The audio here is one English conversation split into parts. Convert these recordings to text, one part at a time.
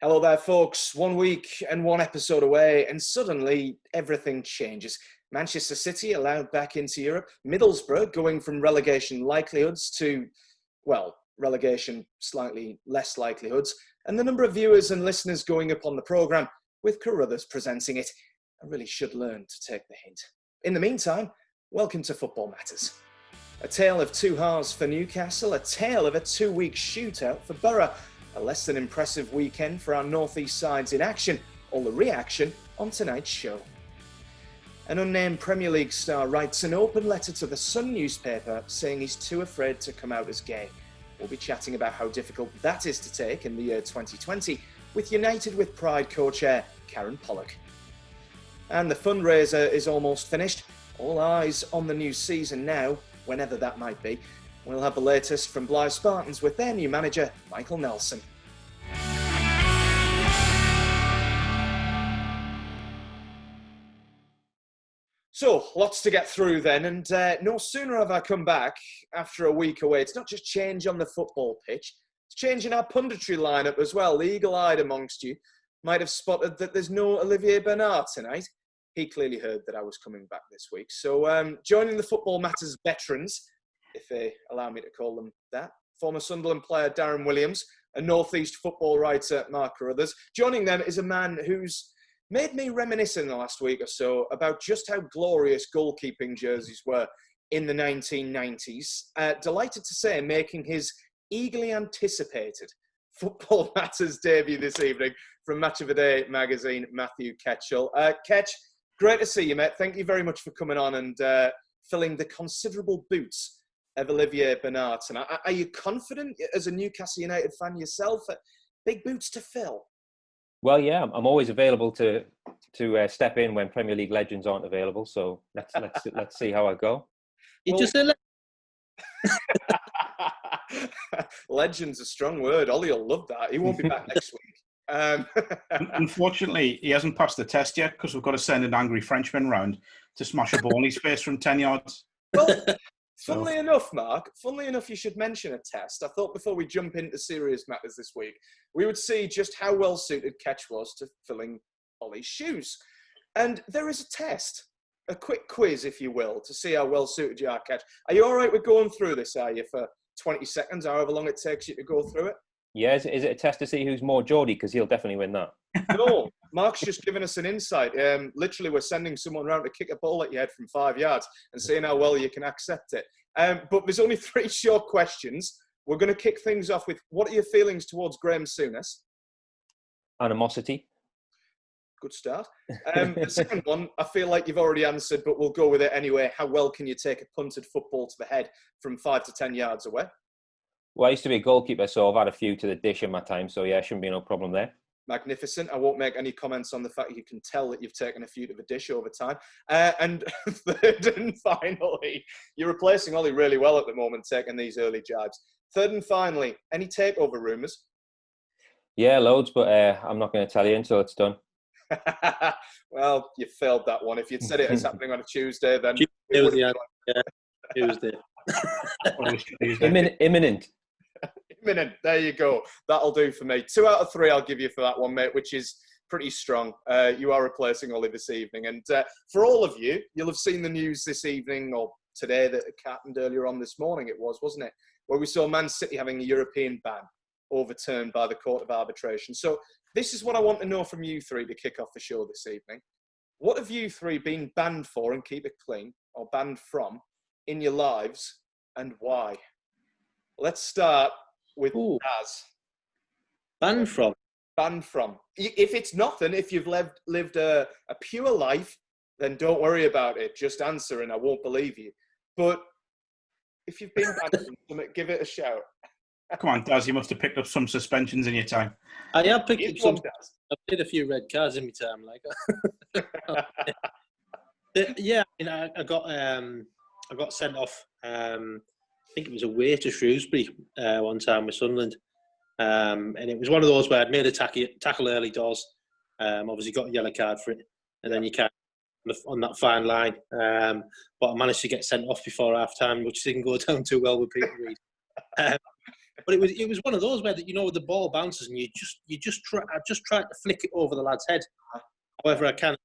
Hello there, folks. 1 week and one episode away, and suddenly everything changes. Manchester City allowed back into Europe. Middlesbrough going from relegation likelihoods to, well, relegation slightly less likelihoods. And the number of viewers and listeners going up on the programme, with Carruthers presenting it. I really should learn to take the hint. In the meantime, welcome to Football Matters. A tale of two halves for Newcastle, a tale of a 2-week shootout for Boro, a less than impressive weekend for our northeast sides in action, all the reaction on tonight's show. An unnamed Premier League star writes an open letter to the Sun newspaper saying he's too afraid to come out as gay. We'll be chatting about how difficult that is to take in the year 2020 with United with Pride co-chair Karen Pollock. And the fundraiser is almost finished. All eyes on the new season now, whenever that might be. We'll have the latest from Blyth Spartans with their new manager, Michael Nelson. So, lots to get through then, and no sooner have I come back after a week away. It's not just change on the football pitch, it's change in our punditry lineup as well. The eagle-eyed amongst you might have spotted that there's no Olivier Bernard tonight. He clearly heard that I was coming back this week. So, joining the Football Matters veterans, if they allow me to call them that, former Sunderland player Darren Williams, a North East football writer Mark Carruthers. Joining them is a man who's made me reminisce in the last week or so about just how glorious goalkeeping jerseys were in the 1990s. Delighted to say, making his eagerly anticipated Football Matters debut this evening from Match of the Day magazine, Matthew Ketchell. Ketch, great to see you, mate. Thank you very much for coming on and filling the considerable boots of Olivier Bernard. And are you confident as a Newcastle United fan yourself? Big boots to fill. Well, yeah, I'm always available to step in when Premier League legends aren't available. So let's see how I go. You just said legend's a strong word. Olly will love that. He won't be back next week. Unfortunately, he hasn't passed the test yet because we've got to send an angry Frenchman round to smash a ball in his face from 10 yards. Well, funnily enough, Mark, you should mention a test. I thought before we jump into serious matters this week, we would see just how well suited Ketch was to filling Olly's shoes. And there is a test, a quick quiz, if you will, to see how well suited you are, Ketch. Are you all right with going through this, are you, for 20 seconds, however long it takes you to go through it? Yeah, is it a test to see who's more Geordie? Because he'll definitely win that. No, Mark's just given us an insight. Literally, we're sending someone round to kick a ball at your head from 5 yards and seeing how well you can accept it. But there's only 3 short questions. We're going to kick things off with, what are your feelings towards Graham Souness? Animosity. Good start. The second one, I feel like you've already answered, but we'll go with it anyway. How well can you take a punted football to the head from 5 to 10 yards away? Well, I used to be a goalkeeper, so I've had a few to the dish in my time. So, yeah, shouldn't be no problem there. Magnificent. I won't make any comments on the fact that you can tell that you've taken a few to the dish over time. And third and finally, you're replacing Olly really well at the moment, taking these early jibes. Third and finally, any takeover rumours? Yeah, loads, but I'm not going to tell you until it's done. Well, you failed that one. If you'd said it as happening on a Tuesday, then... Tuesday. Imminent. Imminent. There you go. That'll do for me. 2 out of 3 I'll give you for that one, mate, which is pretty strong. You are replacing Olly this evening. And for all of you, you'll have seen the news this evening or today that happened earlier on this morning, it was, wasn't it? Where we saw Man City having a European ban overturned by the Court of Arbitration. So this is what I want to know from you 3 to kick off the show this evening. What have you 3 been banned for, and keep it clean, or banned from, in your lives, and why? Let's start with Daz. Banned from? Banned from. If it's nothing, if you've lived a pure life, then don't worry about it. Just answer and I won't believe you. But if you've been banned from something, give it a shout. Come on, Daz, you must have picked up some suspensions in your time. I have picked up some. I've played a few red cards in my time, like. Yeah, I got sent off. I think it was away to Shrewsbury one time with Sunderland, and it was one of those where I'd made a tackle early doors. Obviously got a yellow card for it, and then you can't on that fine line. But I managed to get sent off before half time, which didn't go down too well with Peter Reid. But it was one of those where that, you know, the ball bounces and I just tried to flick it over the lad's head. However I can.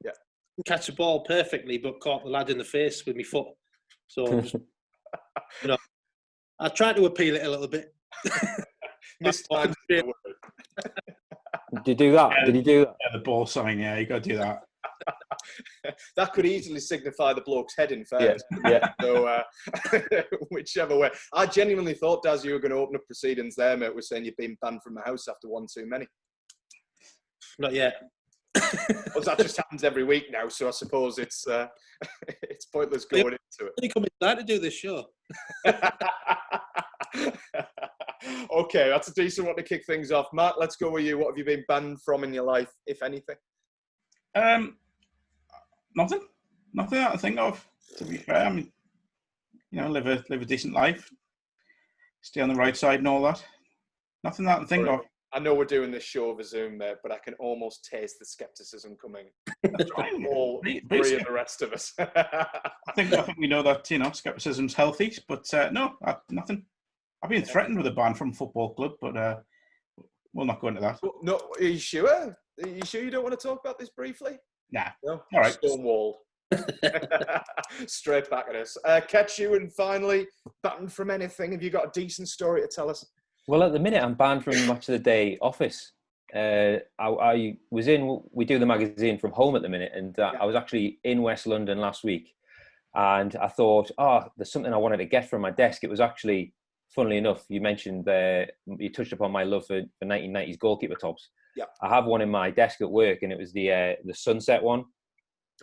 Yeah. Catch the ball perfectly, but caught the lad in the face with my foot. So it was, you know, I tried to appeal it a little bit. Mistimed. Did you do that? Yeah, Did you do that? Yeah, the ball sign. Yeah, you got to do that. That could easily signify the bloke's head, in fairness. Yeah. So, whichever way. I genuinely thought, Daz, you were going to open up proceedings there, mate. We're saying you've been banned from the house after one too many. Not yet. Well, that just happens every week now, so I suppose it's pointless going into it. You come inside to do this show. Okay, that's a decent one to kick things off. Matt, let's go with you. What have you been banned from in your life, if anything? Nothing that I think of. To be fair, I mean, you know, live a decent life, stay on the right side, and all that. Nothing that I think of. I know we're doing this show over Zoom, mate, but I can almost taste the skepticism coming. That's right. All three of the rest of us. I think we know that, you know, skepticism's healthy, but no, nothing. I've been threatened with a ban from a football club, but we'll not go into that. No, are you sure? Are you sure you don't want to talk about this briefly? Nah. No. All right. Stonewalled. Straight back at us. Catch you, and finally, banned from anything. Have you got a decent story to tell us? Well, at the minute, I'm banned from Match of the Day office. I was in, we do the magazine from home at the minute, and I was actually in West London last week, and I thought, there's something I wanted to get from my desk. It was actually, funnily enough, you mentioned, you touched upon my love for 1990s goalkeeper tops. Yeah. I have one in my desk at work, and it was the Sunset one.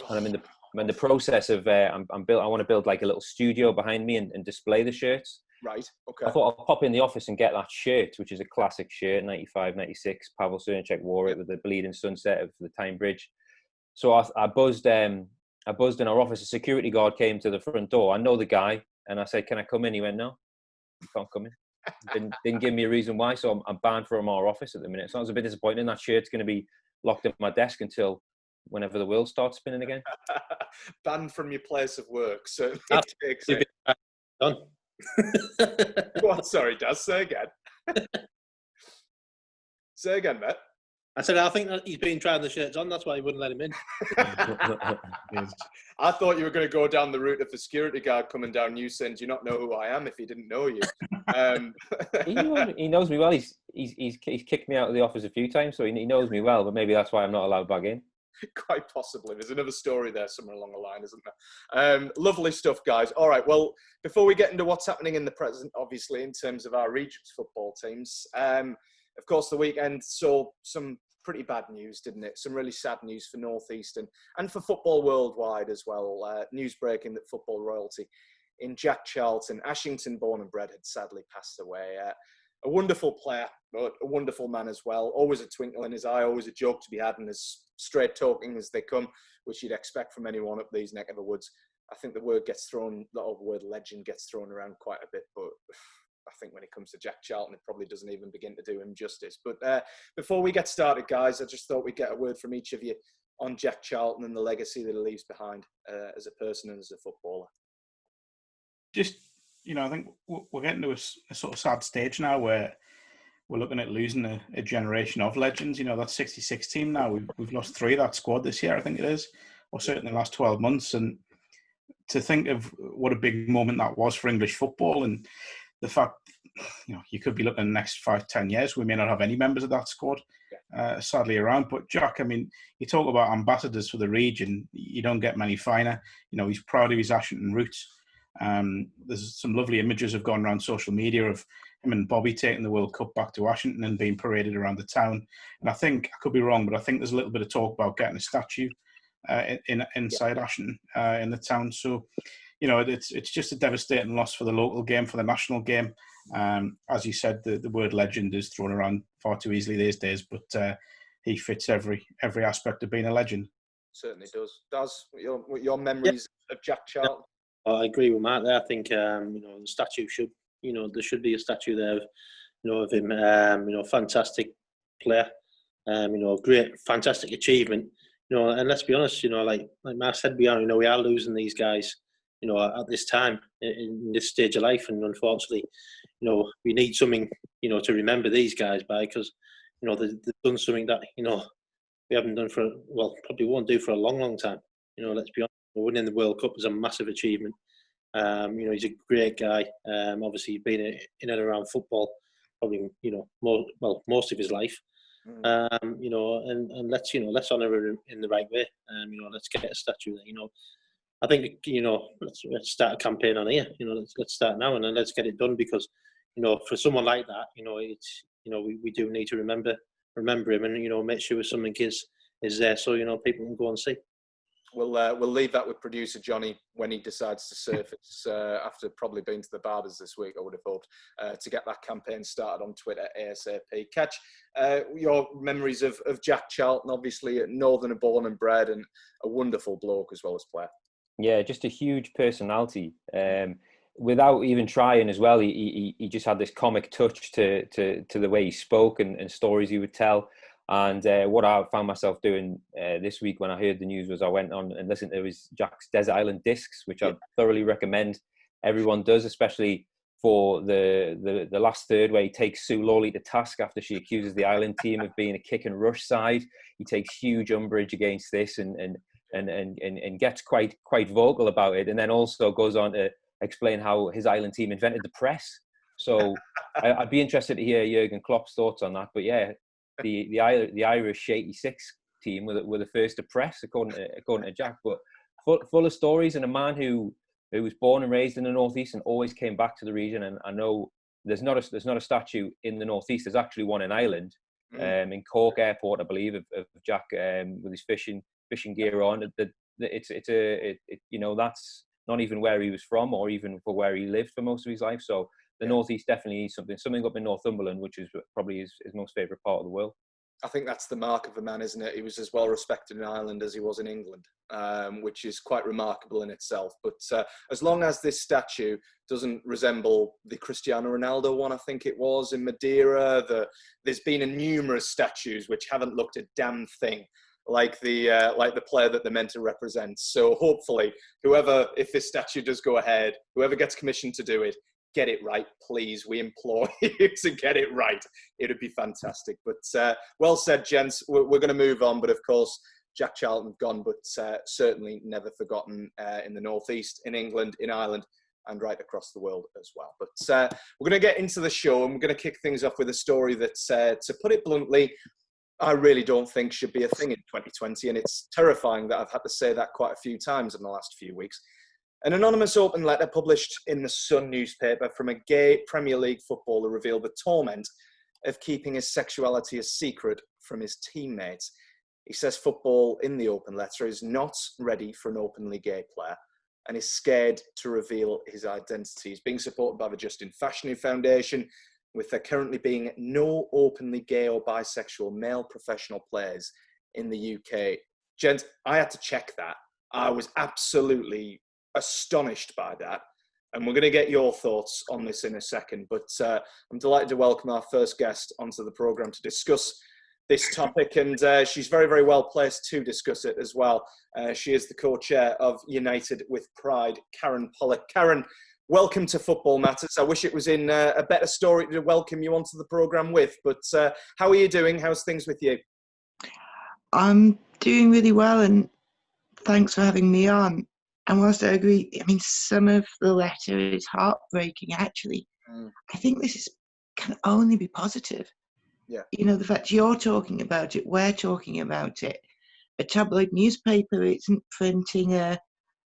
And I'm in the process of, I want to build like a little studio behind me and display the shirts. Right, okay. I thought I'll pop in the office and get that shirt, which is a classic shirt, 95, 96. Pavel Srnicek wore it with the bleeding sunset of the Tyne Bridge. So I buzzed in our office. A security guard came to the front door. I know the guy, and I said, "Can I come in?" He went, "No, you can't come in." Didn't give me a reason why, so I'm banned from our office at the minute. So I was a bit disappointing. That shirt's going to be locked up my desk until whenever the wheels start spinning again. Banned from your place of work. So takes it. Done. What? Sorry, Daz. Say again. Say again, mate. I said, I think that he's been trying the shirts on. That's why he wouldn't let him in. I thought you were going to go down the route of the security guard coming down you saying, "Do you not know who I am?" if he didn't know you. He knows me well. He's kicked me out of the office a few times, so he knows me well. But maybe that's why I'm not allowed back in. Quite possibly. There's another story there somewhere along the line, isn't there? Lovely stuff, guys. All right, well, before we get into what's happening in the present, obviously, in terms of our region's football teams, of course, the weekend saw some pretty bad news, didn't it? Some really sad news for North Eastern and for football worldwide as well. News breaking that football royalty in Jack Charlton, Ashington born and bred, had sadly passed away. A wonderful player, but a wonderful man as well. Always a twinkle in his eye, always a joke to be had, and as straight talking as they come, which you'd expect from anyone up these neck of the woods. I think the word legend gets thrown around quite a bit, but I think when it comes to Jack Charlton, it probably doesn't even begin to do him justice. But before we get started, guys, I just thought we'd get a word from each of you on Jack Charlton and the legacy that he leaves behind as a person and as a footballer. Just, you know, I think we're getting to a sort of sad stage now where we're looking at losing a generation of legends. You know, that 66 team now, we've lost 3 of that squad this year, I think it is, or certainly the last 12 months. And to think of what a big moment that was for English football, and the fact, you know, you could be looking in the next 5-10 years, we may not have any members of that squad, sadly, around. But Jack, I mean, you talk about ambassadors for the region, you don't get many finer. You know, he's proud of his Ashington roots. There's some lovely images have gone around social media of him and Bobby taking the World Cup back to Washington and being paraded around the town. And I think, I could be wrong, but I think there's a little bit of talk about getting a statue inside Ashington in the town. So, you know, it's just a devastating loss for the local game, for the national game. As you said, the word legend is thrown around far too easily these days, but he fits every aspect of being a legend. Certainly does. Does your memories of Jack Charlton? I agree with Matt there. I think you know, the statue should, you know, there should be a statue there, you know, of him. You know, fantastic player. You know, great, fantastic achievement. You know, and let's be honest, you know, like Matt said, we are losing these guys, you know, at this time in this stage of life, and unfortunately, you we need something, to remember these guys by, because, they've done something that, we haven't done probably won't do for a long, long time. Let's be honest, winning the World Cup is a massive achievement. He's a great guy. Obviously, been in and around football, probably, most of his life. And let's honour him in the right way. Let's get a statue there. I think, let's start a campaign on here. Let's start now, and then let's get it done, because, for someone like that, it's, we do need to remember him, and, make sure something is there, so, people can go and see. We'll leave that with producer Johnny when he decides to surface after probably being to the barbers this week, I would have hoped, to get that campaign started on Twitter ASAP. Ketch, your memories of Jack Charlton, obviously at Northern born and bred, and a wonderful bloke as well as player. Yeah, just a huge personality. Without even trying as well, he just had this comic touch to the way he spoke and stories he would tell. And what I found myself doing this week when I heard the news was I went on and listened to his Jack's Desert Island Discs, which I thoroughly recommend everyone does, especially for the last third where he takes Sue Lawley to task after she accuses the Island team of being a kick and rush side. He takes huge umbrage against this and gets quite vocal about it, and then also goes on to explain how his Island team invented the press. So I'd be interested to hear Jurgen Klopp's thoughts on that. But yeah, the Irish '86 team were the first to press, according to Jack. But full of stories, and a man who was born and raised in the Northeast and always came back to the region. And I know there's not a statue in the Northeast. There's actually one in Ireland, in Cork Airport, I believe, of Jack with his fishing gear on. That's not even where he was from, or even for where he lived for most of his life. So the Northeast definitely needs something up in Northumberland, which is probably his most favourite part of the world. I think that's the mark of a man, isn't it? He was as well respected in Ireland as he was in England, which is quite remarkable in itself. But as long as this statue doesn't resemble the Cristiano Ronaldo one, I think it was, in Madeira, there's been numerous statues which haven't looked a damn thing like the player that they're meant to represent. So hopefully, if this statue does go ahead, whoever gets commissioned to do it, get it right, please. We implore you to get it right. It'd be fantastic. But well said, gents. We're going to move on. But of course, Jack Charlton gone, but certainly never forgotten in the Northeast, in England, in Ireland, and right across the world as well. But we're going to get into the show, and we're going to kick things off with a story that, to put it bluntly, I really don't think should be a thing in 2020. And it's terrifying that I've had to say that quite a few times in the last few weeks. An anonymous open letter published in the Sun newspaper from a gay Premier League footballer revealed the torment of keeping his sexuality a secret from his teammates. He says football in the open letter is not ready for an openly gay player and is scared to reveal his identity. He's being supported by the Justin Fashanu Foundation, with there currently being no openly gay or bisexual male professional players in the UK. Gents, I had to check that. I was absolutely astonished by that. And we're going to get your thoughts on this in a second. But I'm delighted to welcome our first guest onto the programme to discuss this topic. And she's very, very well placed to discuss it as well. She is the co-chair of United with Pride, Karen Pollock. Karen, welcome to Football Matters. I wish it was in a better story to welcome you onto the programme with. But how are you doing? How's things with you? I'm doing really well, and thanks for having me on. And whilst I agree, I mean, some of the letter is heartbreaking, actually. I think this can only be positive. Yeah. You know, the fact you're talking about it, we're talking about it. A tabloid newspaper isn't printing a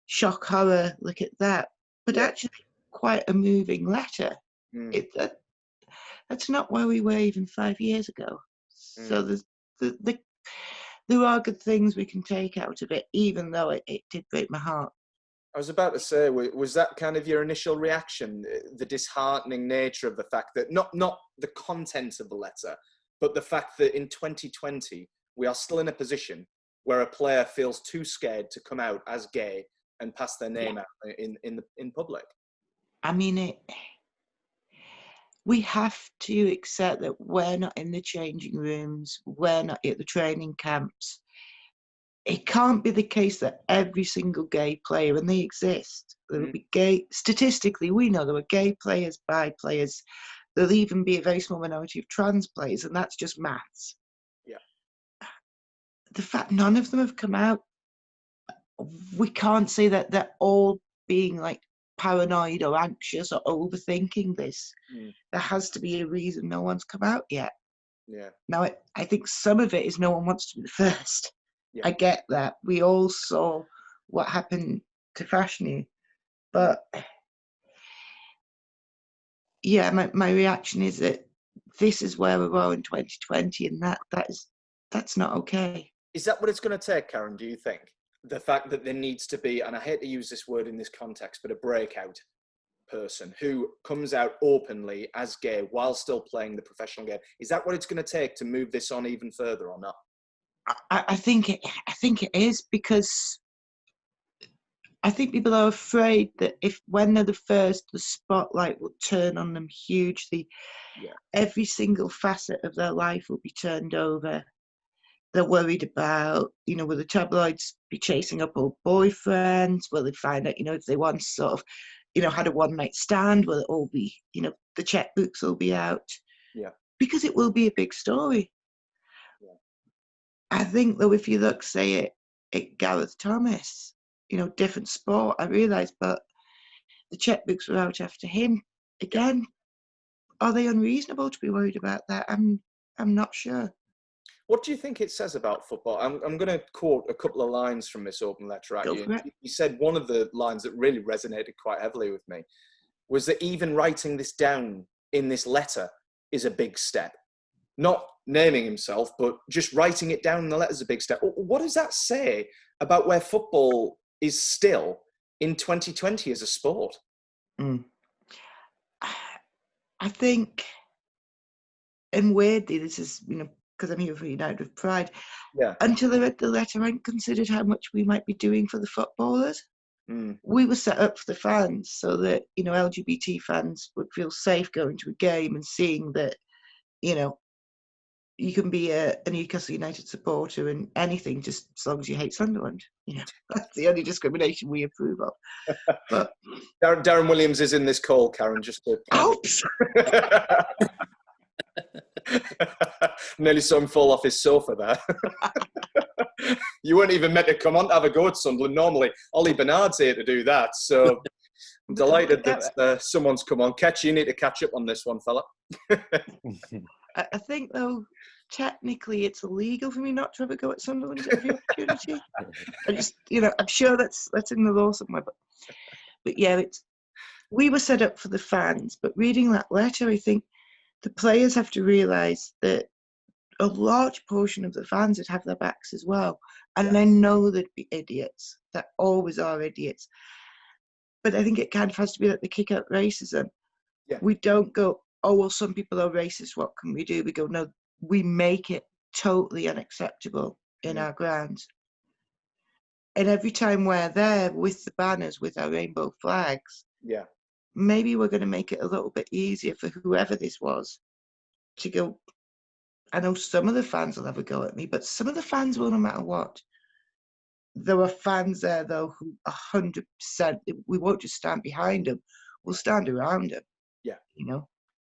shock horror, look at that, but actually quite a moving letter. That's not where we were even 5 years ago. So there are good things we can take out of it, even though it did break my heart. I was about to say, was that kind of your initial reaction, the disheartening nature of the fact that, not the content of the letter, but the fact that in 2020, we are still in a position where a player feels too scared to come out as gay and pass their name out in public? I mean, we have to accept that we're not in the changing rooms, we're not at the training camps. it can't be the case that every single gay player, and they exist, there will be gay, statistically we know there are gay players, bi players, there'll even be a very small minority of trans players, and that's just maths. Yeah. The fact none of them have come out, we can't say that they're all being like paranoid or anxious or overthinking this. There has to be a reason no one's come out yet. Yeah. Now, I think some of it is no one wants to be the first. Yeah. I get that. We all saw what happened to Fashanu. But yeah, my reaction is that this is where we are in 2020, and that's not okay. Is that what it's going to take, Karen, do you think? The fact that there needs to be, and I hate to use this word in this context, but a breakout person who comes out openly as gay while still playing the professional game. Is that what it's going to take to move this on even further or not? I think it is, because I think people are afraid that when they're the first, the spotlight will turn on them hugely. Yeah. Every single facet of their life will be turned over. They're worried about, will the tabloids be chasing up old boyfriends? Will they find out, if they once sort of, had a one-night stand? Will it all be, the checkbooks will be out? Yeah. Because it will be a big story. Yeah. I think, though, if you look, say, at Gareth Thomas, different sport, I realise, but the checkbooks were out after him. Again, are they unreasonable to be worried about that? I'm not sure. What do you think it says about football? I'm going to quote a couple of lines from this open letter at Go you. for it. You said one of the lines that really resonated quite heavily with me was that even writing this down in this letter is a big step. Not naming himself, but just writing it down in the letter is a big step. What does that say about where football is still in 2020 as a sport? I think, and weirdly, this is, because I'm here for United with Pride. Yeah. Until I read the letter, I hadn't considered how much we might be doing for the footballers. We were set up for the fans so that, LGBT fans would feel safe going to a game and seeing that, you can be a Newcastle United supporter and anything just as long as you hate Sunderland. That's the only discrimination we approve of. But Darren Williams is in this call, Karen, just to... Oops! Nearly saw him fall off his sofa there. You weren't even meant to come on to have a go at Sunderland. Normally, Olivier Bernard's here to do that. So I'm delighted that someone's come on. Ketch, you need to catch up on this one, fella. I think, though, technically it's illegal for me not to have a go at Sunderland every opportunity. I'm sure that's in the law somewhere. But yeah, we were set up for the fans. But reading that letter, I think the players have to realise that a large portion of the fans would have their backs as well. And I know there'd be idiots. There always are idiots. But I think it kind of has to be like the kick out racism. Yeah. We don't go, oh, well, some people are racist, what can we do? We go, no, we make it totally unacceptable in our grounds. And every time we're there with the banners, with our rainbow flags, maybe we're going to make it a little bit easier for whoever this was to go. I know some of the fans will have a go at me, but some of the fans will no matter what. There are fans there, though, who 100%, we won't just stand behind them, we'll stand around them. Yeah.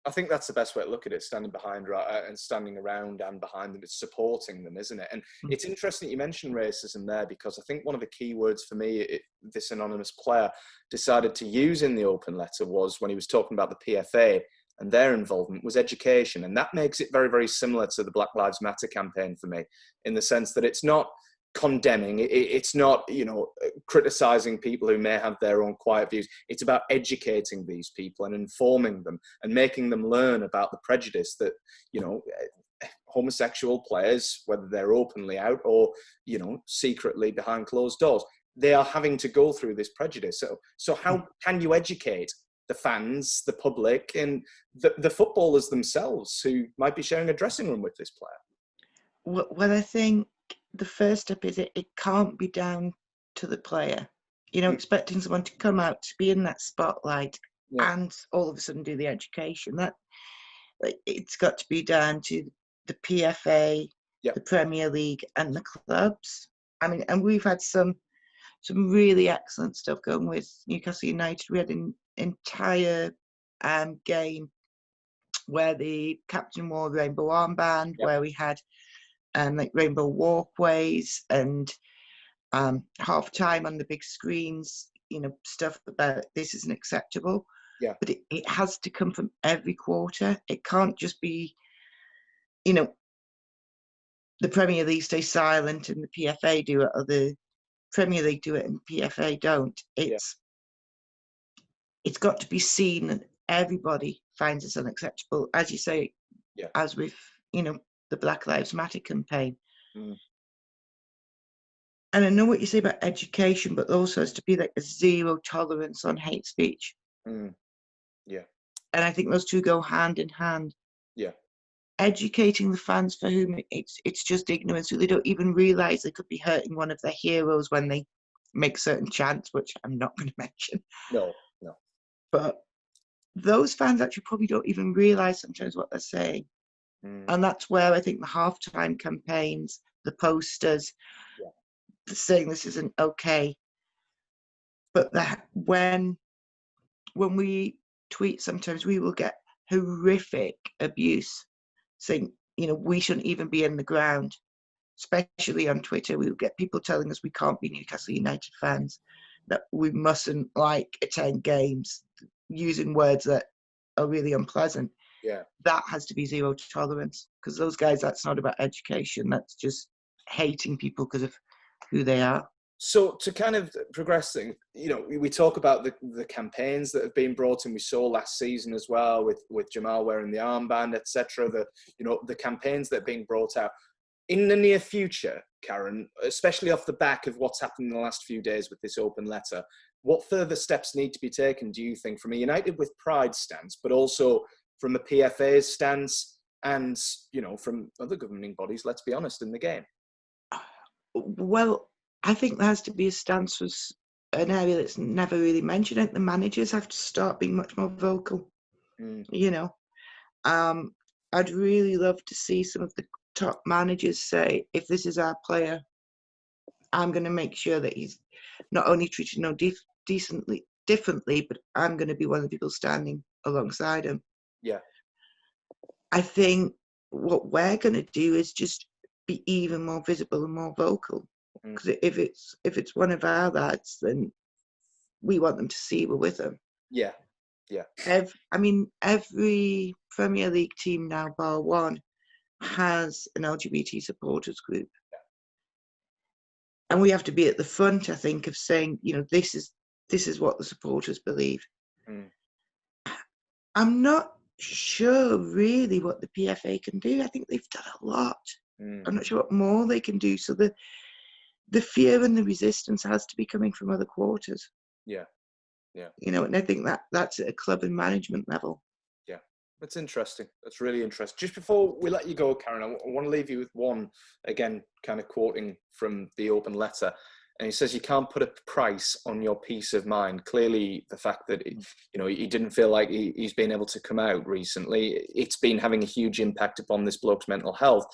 I think that's the best way to look at it, standing behind and standing around and behind them. It's supporting them, isn't it? And it's interesting that you mentioned racism there, because I think one of the key words for me, this anonymous player decided to use in the open letter was when he was talking about the PFA and their involvement was education. And that makes it very, very similar to the Black Lives Matter campaign for me, in the sense that it's not condemning, it's not, criticizing people who may have their own quiet views. It's about educating these people and informing them and making them learn about the prejudice that, homosexual players, whether they're openly out or, secretly behind closed doors, they are having to go through this prejudice. So how can you educate the fans, the public, and the footballers themselves who might be sharing a dressing room with this player? Well, I think the first step is it can't be down to the player. Expecting someone to come out, to be in that spotlight and all of a sudden do the education. That it's got to be down to the PFA, the Premier League and the clubs. I mean, and we've had some really excellent stuff going with Newcastle United. We had an entire game where the captain wore a rainbow armband, where we had like rainbow walkways and half time on the big screens, stuff about this isn't acceptable. Yeah. But it has to come from every quarter. It can't just be, the Premier League stay silent and the PFA do it, or the Premier League do it and PFA don't. It's got to be seen and everybody finds it's unacceptable. As you say, as with, the Black Lives Matter campaign. Mm. And I know what you say about education, but also has to be like a zero tolerance on hate speech. Mm. Yeah. And I think those two go hand in hand. Yeah. Educating the fans for whom it's just ignorance, so they don't even realise they could be hurting one of their heroes when they make certain chants, which I'm not going to mention. No. But those fans actually probably don't even realise sometimes what they're saying. Mm. And that's where I think the halftime campaigns, the posters, saying this isn't okay. But that when we tweet, sometimes we will get horrific abuse saying, we shouldn't even be in the ground. Especially on Twitter, we will get people telling us we can't be Newcastle United fans, that we mustn't attend games, using words that are really unpleasant. Yeah. That has to be zero tolerance, because those guys, that's not about education. That's just hating people because of who they are. So to kind of progress things, we talk about the campaigns that have been brought in. We saw last season as well with Jamal wearing the armband, etc. The campaigns that are being brought out. In the near future, Karen, especially off the back of what's happened in the last few days with this open letter, what further steps need to be taken, do you think, from a United with Pride stance, but also from a PFA's stance and, from other governing bodies, let's be honest, in the game? Well, I think there has to be a stance was an area that's never really mentioned. I think the managers have to start being much more vocal. I'd really love to see some of the top managers say, if this is our player, I'm going to make sure that he's not only treated differently, but I'm going to be one of the people standing alongside him. Yeah. I think what we're going to do is just be even more visible and more vocal. Because if it's one of our lads, then we want them to see we're with them. Yeah. Every Premier League team now, bar one, has an LGBT supporters group. And we have to be at the front, I think, of saying, this is what the supporters believe. I'm not sure really what the PFA can do. I think they've done a lot. I'm not sure what more they can do. So the fear and the resistance has to be coming from other quarters. Yeah. And I think that's at a club and management level. Yeah, that's interesting. That's really interesting. Just before we let you go, Karen, I want to leave you with one, again, kind of quoting from the open letter. And he says, you can't put a price on your peace of mind. Clearly, the fact that, he didn't feel like he's been able to come out recently, it's been having a huge impact upon this bloke's mental health.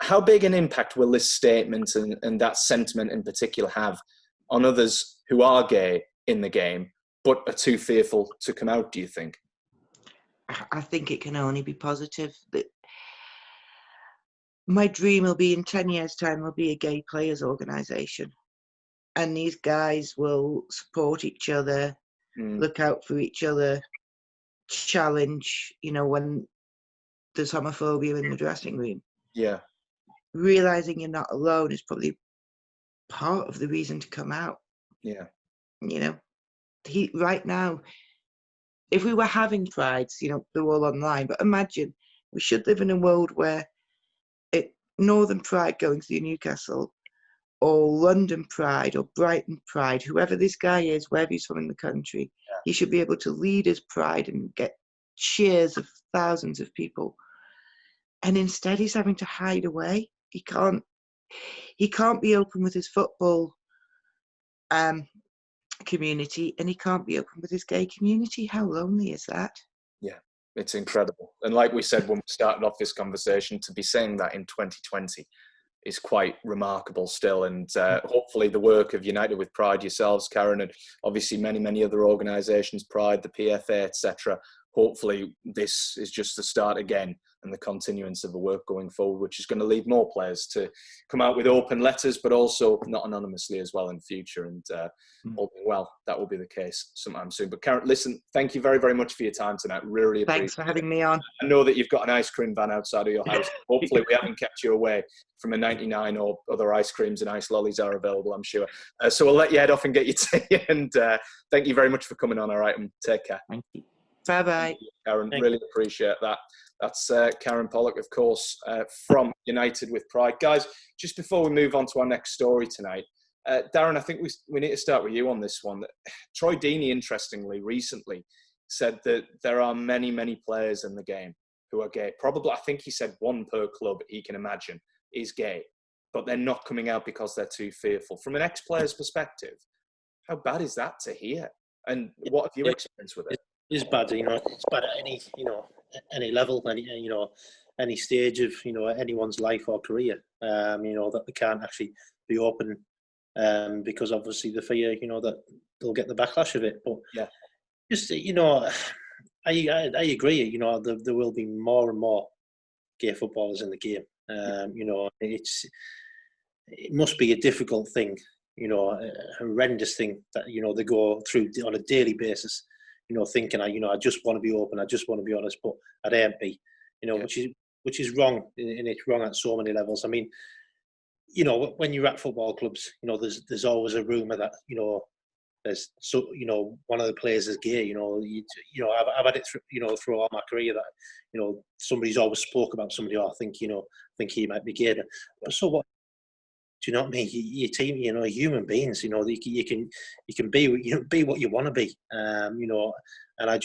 How big an impact will this statement and that sentiment in particular have on others who are gay in the game, but are too fearful to come out, do you think? I think it can only be positive. My dream will be in 10 years' time, there'll be a gay players organisation. And these guys will support each other, look out for each other, challenge, when there's homophobia in the dressing room. Yeah. Realising you're not alone is probably part of the reason to come out. Yeah. Right now, if we were having prides, they're all online, but imagine we should live in a world where Northern Pride going through Newcastle, or London Pride, or Brighton Pride, whoever this guy is, wherever he's from in the country, he should be able to lead his pride and get cheers of thousands of people. And instead he's having to hide away. He can't be open with his football community, and he can't be open with his gay community. How lonely is that? Yeah, it's incredible. And like we said when we started off this conversation, to be saying that in 2020 is quite remarkable still. And hopefully the work of United with Pride, yourselves, Karen, and obviously many other organisations, Pride, the PFA, etc. Hopefully this is just the start again and the continuance of the work going forward, which is going to lead more players to come out with open letters, but also not anonymously as well in future. And all being well, that will be the case sometime soon. But Karen, listen, thank you very much for your time tonight. Really appreciate it. Thanks for having me on. I know that you've got an ice cream van outside of your house. Hopefully we haven't kept you away from a 99 or other ice creams and ice lollies are available, I'm sure. So we'll let you head off and get your tea. And thank you very much for coming on, all right, and take care. Thank you. Bye-bye. Karen, really appreciate that. That's Karen Pollock, of course, from United with Pride. Guys, just before we move on to our next story tonight, Darren, I think we need to start with you on this one. Troy Deeney, interestingly, recently said that there are many players in the game who are gay. Probably, I think he said one per club he can imagine is gay, but they're not coming out because they're too fearful. From an ex-player's perspective, how bad is that to hear? And what have you experienced with it? It's bad, it's bad at any level, any stage of, anyone's life or career, that they can't actually be open, because obviously the fear, that they'll get the backlash of it. But yeah, just, I agree, there will be more and more gay footballers in the game. It must be a difficult thing, a horrendous thing that, they go through on a daily basis. Thinking, I just want to be open, I just want to be honest, but I daren't be, which is wrong, and it's wrong at so many levels. I mean, when you're at football clubs, there's always a rumour that, there's one of the players is gay. I've had it through all my career that, somebody's always spoke about somebody. I think he might be gay. But so what? Do you know what I mean? Your team, human beings. You can be what you want to be. And I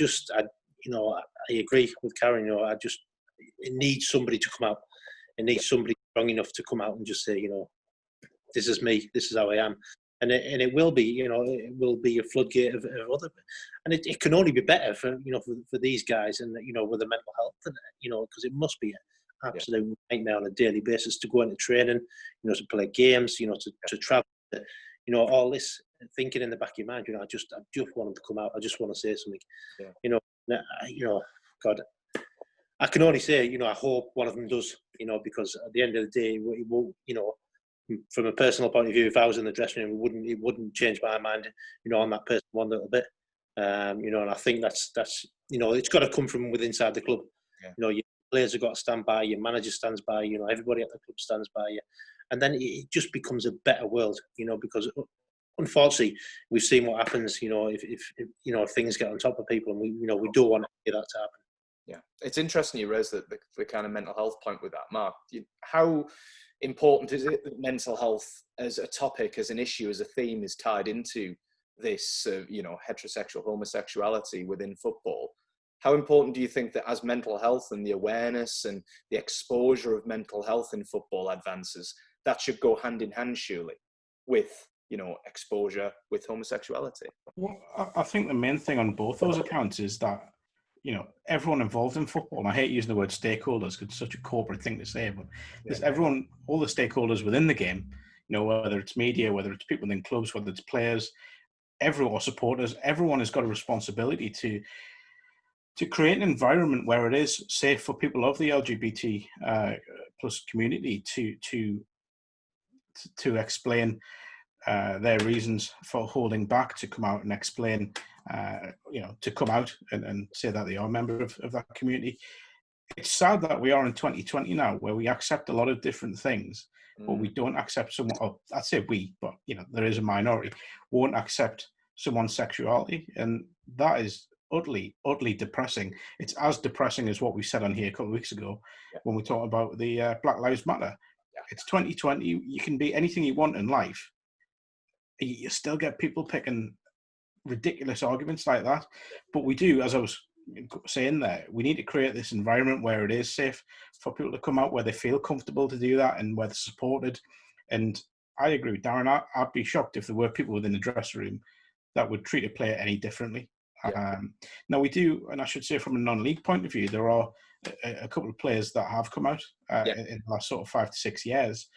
agree with Karen. It needs somebody to come out. It needs somebody strong enough to come out and just say, this is me. This is how I am. And it will be, it will be a floodgate of other. And it can only be better for these guys and with the mental health, because it must be absolute nightmare on a daily basis to go into training, to play games, to travel, all this thinking in the back of your mind, I just want them to come out. I just want to say something, God, I can only say, I hope one of them does, because at the end of the day, it won't, from a personal point of view, if I was in the dressing room, it wouldn't change my mind, on that person one little bit, and I think that's it's got to come from within inside the club, your players have got to stand by, your manager stands by, everybody at the club stands by you, and then it just becomes a better world, because unfortunately we've seen what happens, if things get on top of people, and we don't want that to happen. Yeah, it's interesting you raised the kind of mental health point with that, Mark. How important is it that mental health as a topic, as an issue, as a theme is tied into this, heterosexual homosexuality within football? How important do you think that as mental health and the awareness and the exposure of mental health in football advances, that should go hand in hand, surely, with, exposure with homosexuality? Well, I think the main thing on both those accounts is that, everyone involved in football, and I hate using the word stakeholders because it's such a corporate thing to say, but there's everyone, all the stakeholders within the game, whether it's media, whether it's people within clubs, whether it's players, everyone, or supporters, everyone has got a responsibility to create an environment where it is safe for people of the LGBT plus community to explain their reasons for holding back, to come out and explain, to come out and say that they are a member of that community. It's sad that we are in 2020 now, where we accept a lot of different things, but we don't accept someone, I'd say we, but there is a minority, won't accept someone's sexuality. And that is utterly depressing. It's as depressing as what we said on here a couple of weeks ago when we talked about the Black Lives Matter. It's 2020. You can be anything you want in life. You still get people picking ridiculous arguments like that. But we do, as I was saying there, we need to create this environment where it is safe for people to come out, where they feel comfortable to do that and where they're supported. And I agree with Darren. I'd be shocked if there were people within the dressing room that would treat a player any differently. Now we do, and I should say from a non-league point of view, there are a couple of players that have come out in the last sort of 5 to 6 years.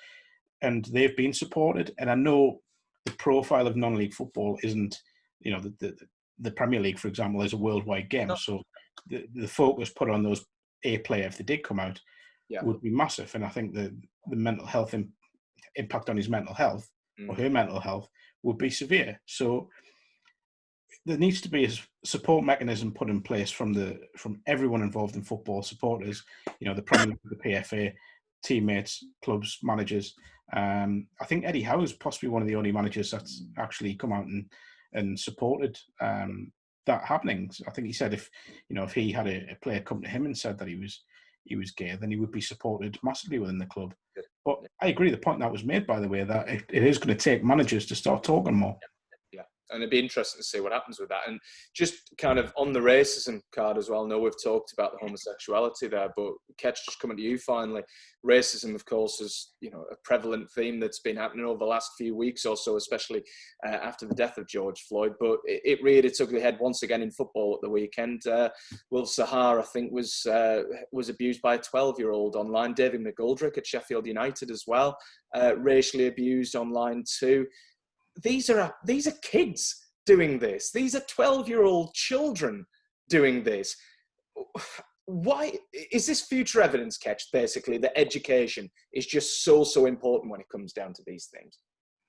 and they've been supported. And I know the profile of non-league football isn't, the Premier League, for example, is a worldwide game. No. So the focus put on those A player, if they did come out, would be massive. And I think the mental health impact on his mental health or her mental health would be severe. So there needs to be a support mechanism put in place from everyone involved in football, supporters, the Premier League, the PFA, teammates, clubs, managers. I think Eddie Howe is possibly one of the only managers that's actually come out and supported that happening. I think he said if he had a player come to him and said that he was gay, then he would be supported massively within the club. But I agree the point that was made, by the way, that it is going to take managers to start talking more. And it'd be interesting to see what happens with that. And just kind of on the racism card as well, I know we've talked about the homosexuality there, but Ketch, just coming to you finally, racism, of course, is a prevalent theme that's been happening over the last few weeks or so, especially after the death of George Floyd. But it reared its ugly head once again in football at the weekend. Will Sahar, I think, was abused by a 12-year-old online. David McGoldrick at Sheffield United as well, racially abused online too. These are kids doing this. These are 12-year-old children doing this. Why is this future evidence, Ketch, basically, that education is just so important when it comes down to these things?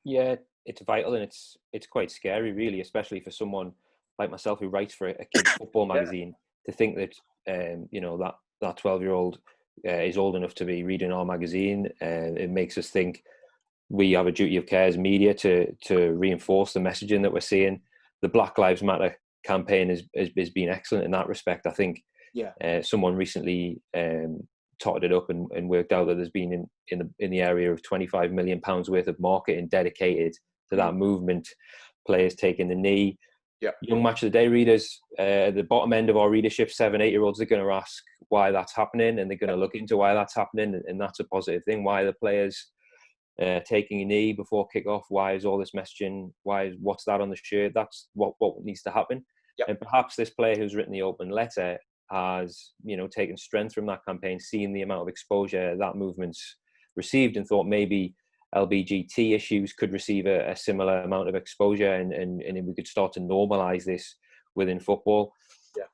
Yeah, it's vital, and it's quite scary, really, especially for someone like myself who writes for a kids' football magazine, to think that that 12-year-old is old enough to be reading our magazine. It makes us think we have a duty of care as media to reinforce the messaging that we're seeing. The Black Lives Matter campaign has been excellent in that respect. I think someone recently totted it up and worked out that there's been in the area of £25 million worth of marketing dedicated to that movement. Players taking the knee. Young Match of the Day readers, the bottom end of our readership, 7-8-year-olds, are going to ask why that's happening, and they're going to look into why that's happening, and that's a positive thing. Why are the players taking a knee before kick-off? Why is all this messaging? What's that on the shirt? That's what needs to happen. And perhaps this player who's written the open letter has taken strength from that campaign, seen the amount of exposure that movement's received, and thought maybe LBGT issues could receive a similar amount of exposure, and we could start to normalise this within football.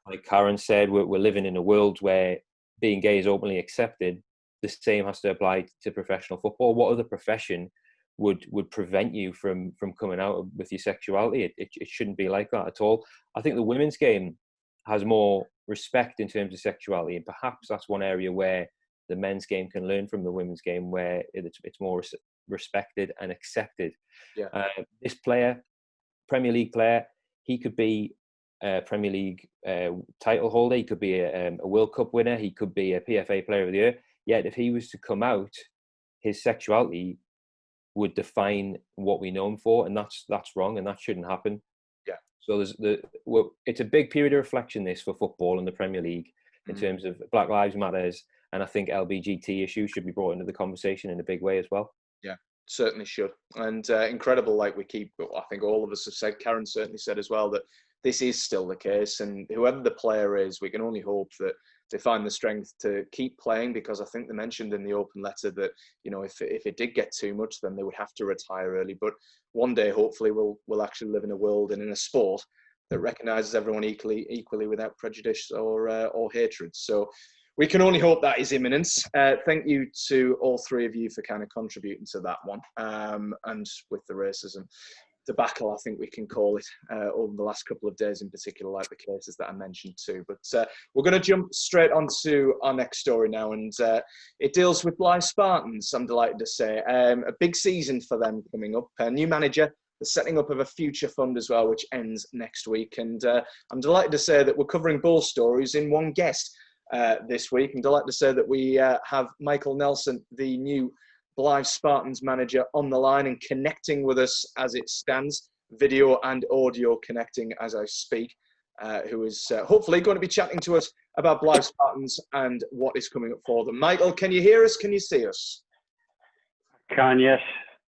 Like Karen said, we're living in a world where being gay is openly accepted. The same has to apply to professional football. What other profession would prevent you from coming out with your sexuality? It shouldn't be like that at all. I think the women's game has more respect in terms of sexuality, and perhaps that's one area where the men's game can learn from the women's game, where it's more respected and accepted. This player, Premier League player, he could be a Premier League title holder, he could be a World Cup winner, he could be a PFA Player of the Year. Yet if he was to come out, his sexuality would define what we know him for, and that's wrong, and that shouldn't happen. So it's a big period of reflection, this, for football and the Premier League, in terms of Black Lives Matters, and I think LBGT issues should be brought into the conversation in a big way as well. Yeah, certainly should. And incredible, like I think all of us have said, Karen certainly said as well, that this is still the case, and whoever the player is, we can only hope that they find the strength to keep playing, because I think they mentioned in the open letter that, if it did get too much, then they would have to retire early. But one day, hopefully, we'll actually live in a world and in a sport that recognises everyone equally without prejudice or hatred. So we can only hope that is imminent. Thank you to all three of you for kind of contributing to that one, and with the racism debacle, I think we can call it, over the last couple of days in particular, like the cases that I mentioned too. But we're going to jump straight onto our next story now, and it deals with Blyth Spartans, I'm delighted to say. A big season for them coming up. A new manager, the setting up of a future fund as well, which ends next week. And I'm delighted to say that we're covering both stories in one guest this week. I'm delighted to say that we have Michael Nelson, the new Blyth Spartans manager, on the line and connecting with us as it stands, video and audio connecting as I speak, who is hopefully going to be chatting to us about Blyth Spartans and what is coming up for them. Michael, can you hear us? Can you see us? Can, yes.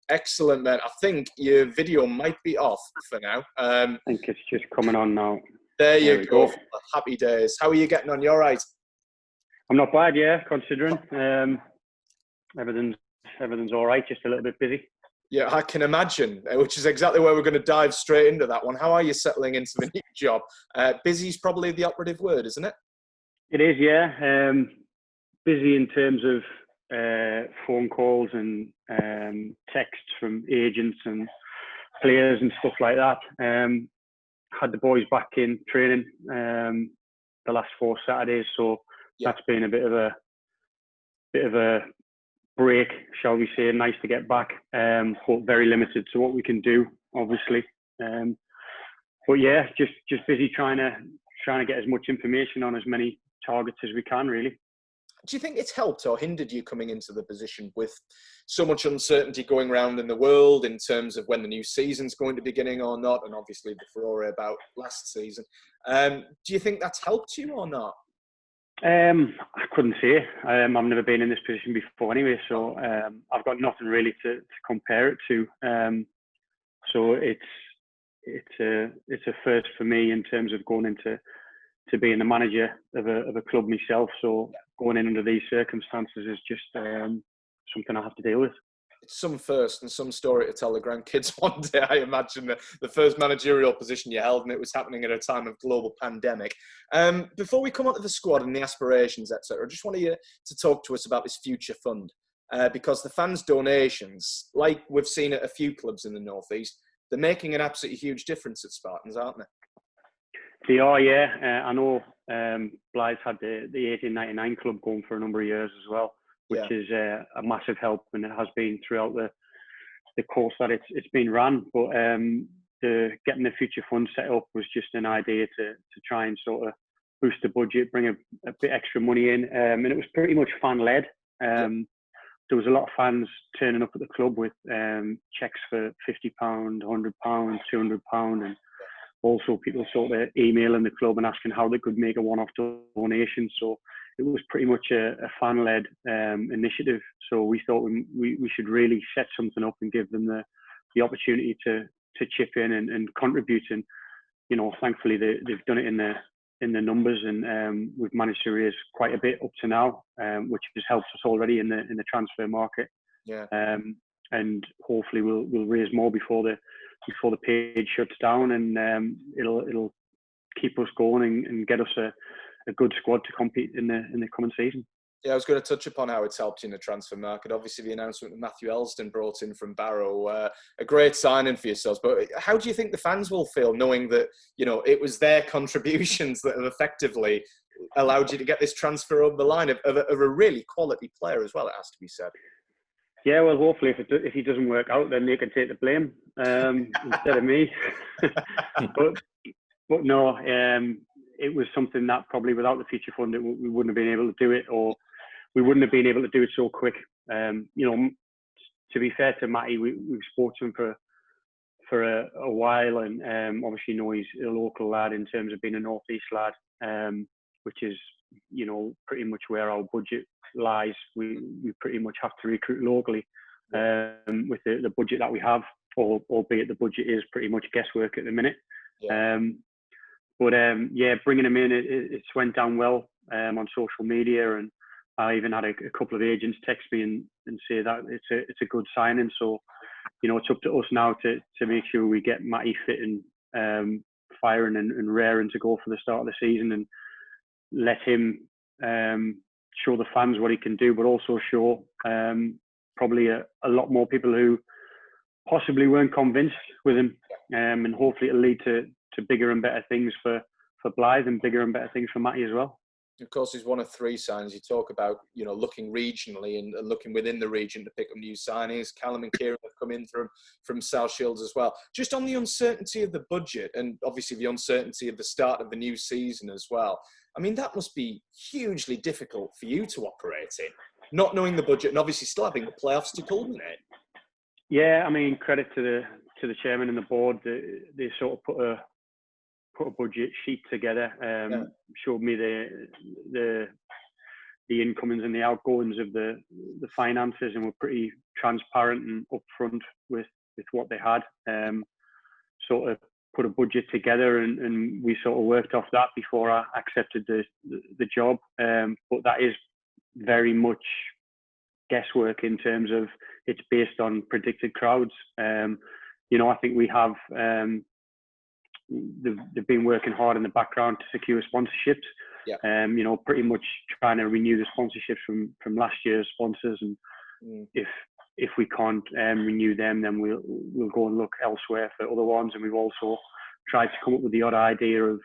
Excellent, man. I think your video might be off for now. I think it's just coming on now. There you go. Happy days. How are you getting on? You all right? I'm not bad, yeah, considering. Everything's Everything's all right, just a little bit busy. Yeah, I can imagine, which is exactly where we're going to dive straight into that one. How are you settling into the new job? Busy is probably the operative word, isn't it? It is, yeah. Busy in terms of phone calls and texts from agents and players and stuff like that. Had the boys back in training the last 4 Saturdays, so that's been a bit of a break, shall we say. Nice to get back, but very limited to what we can do, obviously. But yeah, just busy trying to get as much information on as many targets as we can, really. Do you think it's helped or hindered you coming into the position with so much uncertainty going around in the world in terms of when the new season's going to be beginning or not, and obviously the furore about last season? Do you think that's helped you or not? I couldn't say. I've never been in this position before anyway, so I've got nothing really to compare it to. So it's a first for me in terms of going into being the manager of a club myself. So going in under these circumstances is just something I have to deal with. It's some first and some story to tell the grandkids one day, I imagine, the first managerial position you held, and it was happening at a time of global pandemic. Before we come on to the squad and the aspirations, etc., I just wanted you to talk to us about this future fund, because the fans' donations, like we've seen at a few clubs in the North East, they're making an absolutely huge difference at Spartans, aren't they? They are, yeah. I know Blyth had the 1899 club going for a number of years as well, which is a massive help, and it has been throughout the course that it's been run. But getting the future fund set up was just an idea to try and sort of boost the budget, bring a bit extra money in, and it was pretty much fan led. There was a lot of fans turning up at the club with checks for £50, £100, £200, and also people sort of emailing the club and asking how they could make a one-off donation. So it was pretty much a fan-led initiative. So we thought we should really set something up and give them the opportunity to chip in and contribute. And thankfully they've done it in the numbers, and we've managed to raise quite a bit up to now, which has helped us already in the transfer market. And hopefully we'll raise more before the page shuts down, and it'll keep us going and get us a good squad to compete in the coming season. Yeah, I was going to touch upon how it's helped you in the transfer market. Obviously, the announcement of Matthew Elston brought in from Boro, a great signing for yourselves. But how do you think the fans will feel knowing that it was their contributions that have effectively allowed you to get this transfer over the line of a really quality player as well? It has to be said. Yeah, well, hopefully if he doesn't work out, then they can take the blame instead of me. but no, it was something that probably without the future fund, we wouldn't have been able to do it, or we wouldn't have been able to do it so quick. To be fair to Matty, we've spoken to him for a while, and obviously know he's a local lad in terms of being a North East lad, which is pretty much where our budget lies. We pretty much have to recruit locally with the budget that we have, albeit the budget is pretty much guesswork at the minute. Bringing him in, it's went down well on social media, and I even had a couple of agents text me and say that it's a good signing. So it's up to us now to make sure we get Matty fit and firing and raring to go for the start of the season, and let him show the fans what he can do, but also show probably a lot more people who possibly weren't convinced with him, and hopefully it'll lead to bigger and better things for Blyth, and bigger and better things for Matty as well. Of course, he's one of 3 signings. You talk about, looking regionally and looking within the region to pick up new signings. Callum and Kieran have come in from South Shields as well. Just on the uncertainty of the budget, and obviously the uncertainty of the start of the new season as well. I mean, that must be hugely difficult for you to operate in, not knowing the budget and obviously still having the playoffs to culminate. Yeah, I mean, credit to the chairman and the board. They sort of put a budget sheet together, showed me the incomings and the outgoings of the finances, and were pretty transparent and upfront with what they had. Sort of put a budget together, and we sort of worked off that before I accepted the job. But that is very much guesswork in terms of it's based on predicted crowds. You know, I think we have they've been working hard in the background to secure sponsorships. Yeah. You know, pretty much trying to renew the sponsorships from last year's sponsors, and if we can't renew them, then we'll go and look elsewhere for other ones. And we've also tried to come up with the odd idea of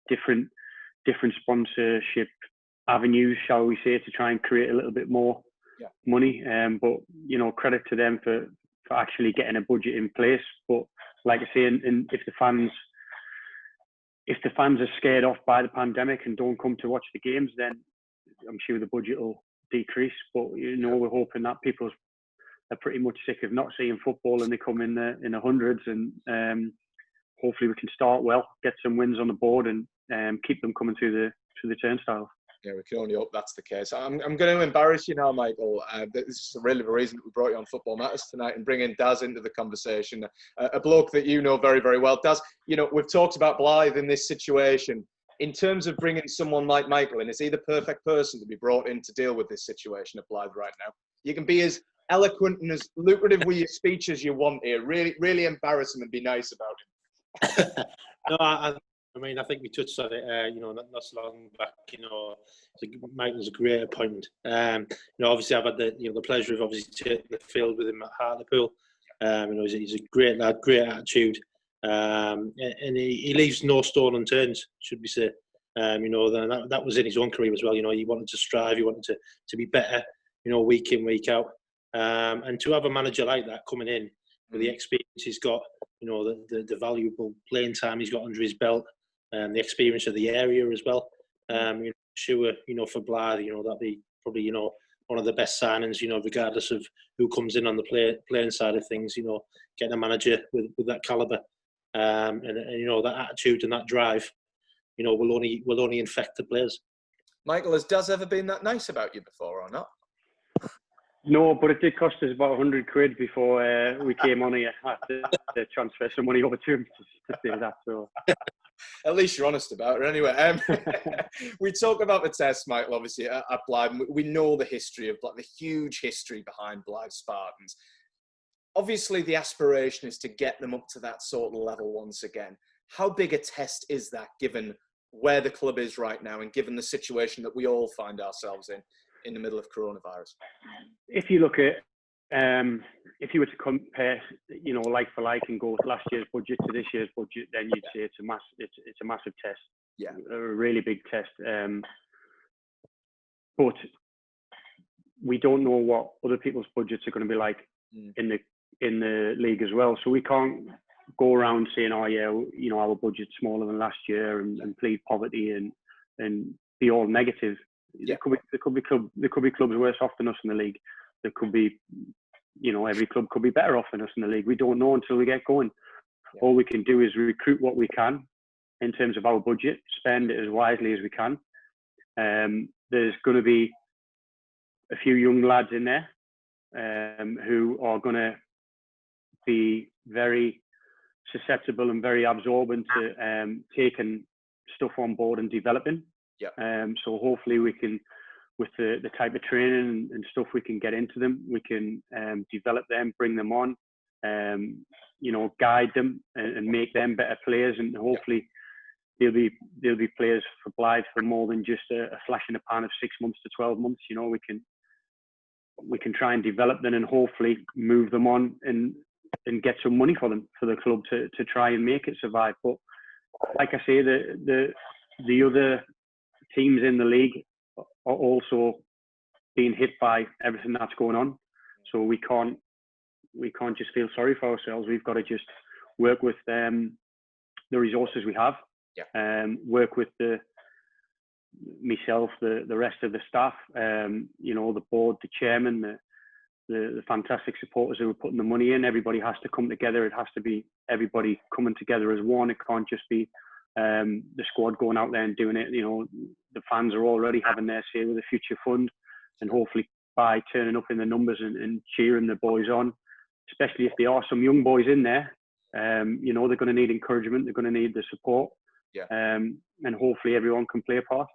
different sponsorship avenues, shall we say, to try and create a little bit more money. But you know, credit to them for actually getting a budget in place. But like I say, and if the fans are scared off by the pandemic and don't come to watch the games, then I'm sure the budget will decrease. But you know, we're hoping that people are pretty much sick of not seeing football and they come in the hundreds, and hopefully we can start well, get some wins on the board, and keep them coming through the turnstile. Yeah, we can only hope that's the case. I'm going to embarrass you now, Michael. This is really the reason that we brought you on Football Matters tonight, and bringing Daz into the conversation, a bloke that you know very, very well. Daz, you know, we've talked about Blyth in this situation. In terms of bringing someone like Michael in, is he the perfect person to be brought in to deal with this situation at Blyth right now? You can be as eloquent and as lucrative with your speech as you want here. Really, really embarrass him and be nice about him. No, I mean, I think we touched on it, you know, not so long back. You know, Michael's a great appointment. You know, obviously I've had the pleasure of obviously taking the field with him at Hartlepool. You know, he's a great lad, great attitude, and he leaves no stone unturned, should we say? You know, that was in his own career as well. You know, he wanted to strive, he wanted to be better. You know, week in, week out, and to have a manager like that coming in with the experience he's got, you know, the valuable playing time he's got under his belt. The experience of the area as well. You know, sure, you know, for Blyth, you know, that'd be probably, you know, one of the best signings, you know, regardless of who comes in on the playing side of things. You know, getting a manager with that calibre, and you know, that attitude and that drive, you know, will only infect the players. Michael, has Daz ever been that nice about you before or not? No, but it did cost us about 100 quid before we came on here. I had to transfer some money over to him to say that. So. At least you're honest about it. Anyway, we talk about the test, Michael, obviously, at Blyth. We know the history of Blyth, the huge history behind Blyth Spartans. Obviously, the aspiration is to get them up to that sort of level once again. How big a test is that, given where the club is right now and given the situation that we all find ourselves in the middle of coronavirus? If you look at if you were to compare, you know, like for like, and go with last year's budget to this year's budget, then you'd say it's a massive test. Yeah, a really big test. But we don't know what other people's budgets are going to be like in the league as well. So we can't go around saying, oh yeah, you know, our budget's smaller than last year, and plead poverty and be all negative. Yeah. There could be clubs worse off than us in the league. There could be, you know, every club could be better off than us in the league. We don't know until we get going. Yeah. All we can do is recruit what we can in terms of our budget, spend it as wisely as we can. There's going to be a few young lads in there who are going to be very susceptible and very absorbent to taking stuff on board and developing. Yeah. So hopefully we can, with the type of training and stuff we can get into them, we can develop them, bring them on, you know, guide them and make them better players. And hopefully they'll be players for Blyth for more than just a flash in the pan of 6 months to 12 months. You know, we can try and develop them and hopefully move them on and get some money for them, for the club to try and make it survive. But like I say, the other teams in the league are also being hit by everything that's going on. So we can't just feel sorry for ourselves. We've got to just work with the resources we have. Yeah. Work with myself, the rest of the staff, you know, the board, the chairman, the fantastic supporters who are putting the money in. Everybody has to come together. It has to be everybody coming together as one. It can't just be the squad going out there and doing it. You know, the fans are already having their say with the future fund, and hopefully by turning up in the numbers and cheering the boys on, especially if there are some young boys in there, you know, they're going to need encouragement. They're going to need the support. Yeah. And hopefully everyone can play a part.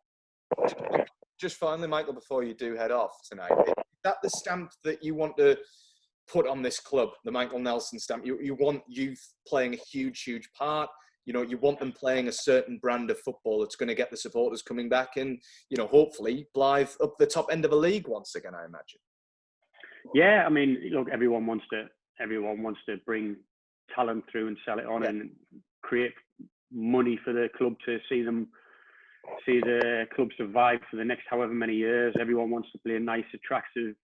just finally, Michael, before you do head off tonight, is that the stamp that you want to put on this club, the Michael Nelson stamp? You want youth playing a huge part. You want them playing a certain brand of football that's going to get the supporters coming back, and hopefully Blyth up the top end of a league once again, I imagine. Yeah, I mean, look, everyone wants to bring talent through and sell it on, and create money for the club to see the club survive for the next however many years. Everyone wants to play a nice, attractive,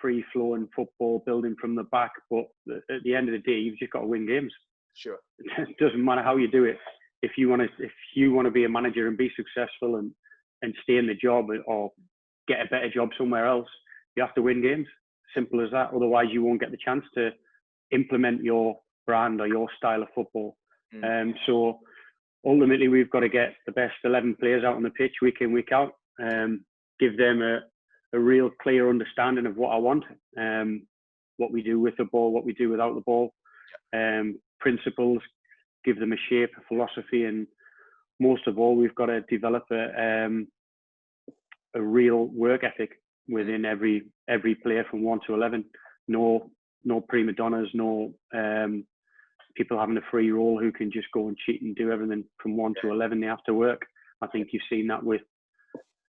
free-flowing football, building from the back. But at the end of the day, you've just got to win games. Sure. It doesn't matter how you do it. If you want to be a manager and be successful and stay in the job or get a better job somewhere else, you have to win games. Simple as that. Otherwise, you won't get the chance to implement your brand or your style of football. So ultimately, we've got to get the best 11 players out on the pitch week in, week out. Give them a real clear understanding of what I want, what we do with the ball, what we do without the ball, principles, give them a shape, a philosophy, and most of all, we've got to develop a real work ethic within every player from 1 to 11. No prima donnas, no people having a free role who can just go and cheat and do everything from 1 to 11. They have to work. I think you've seen that with.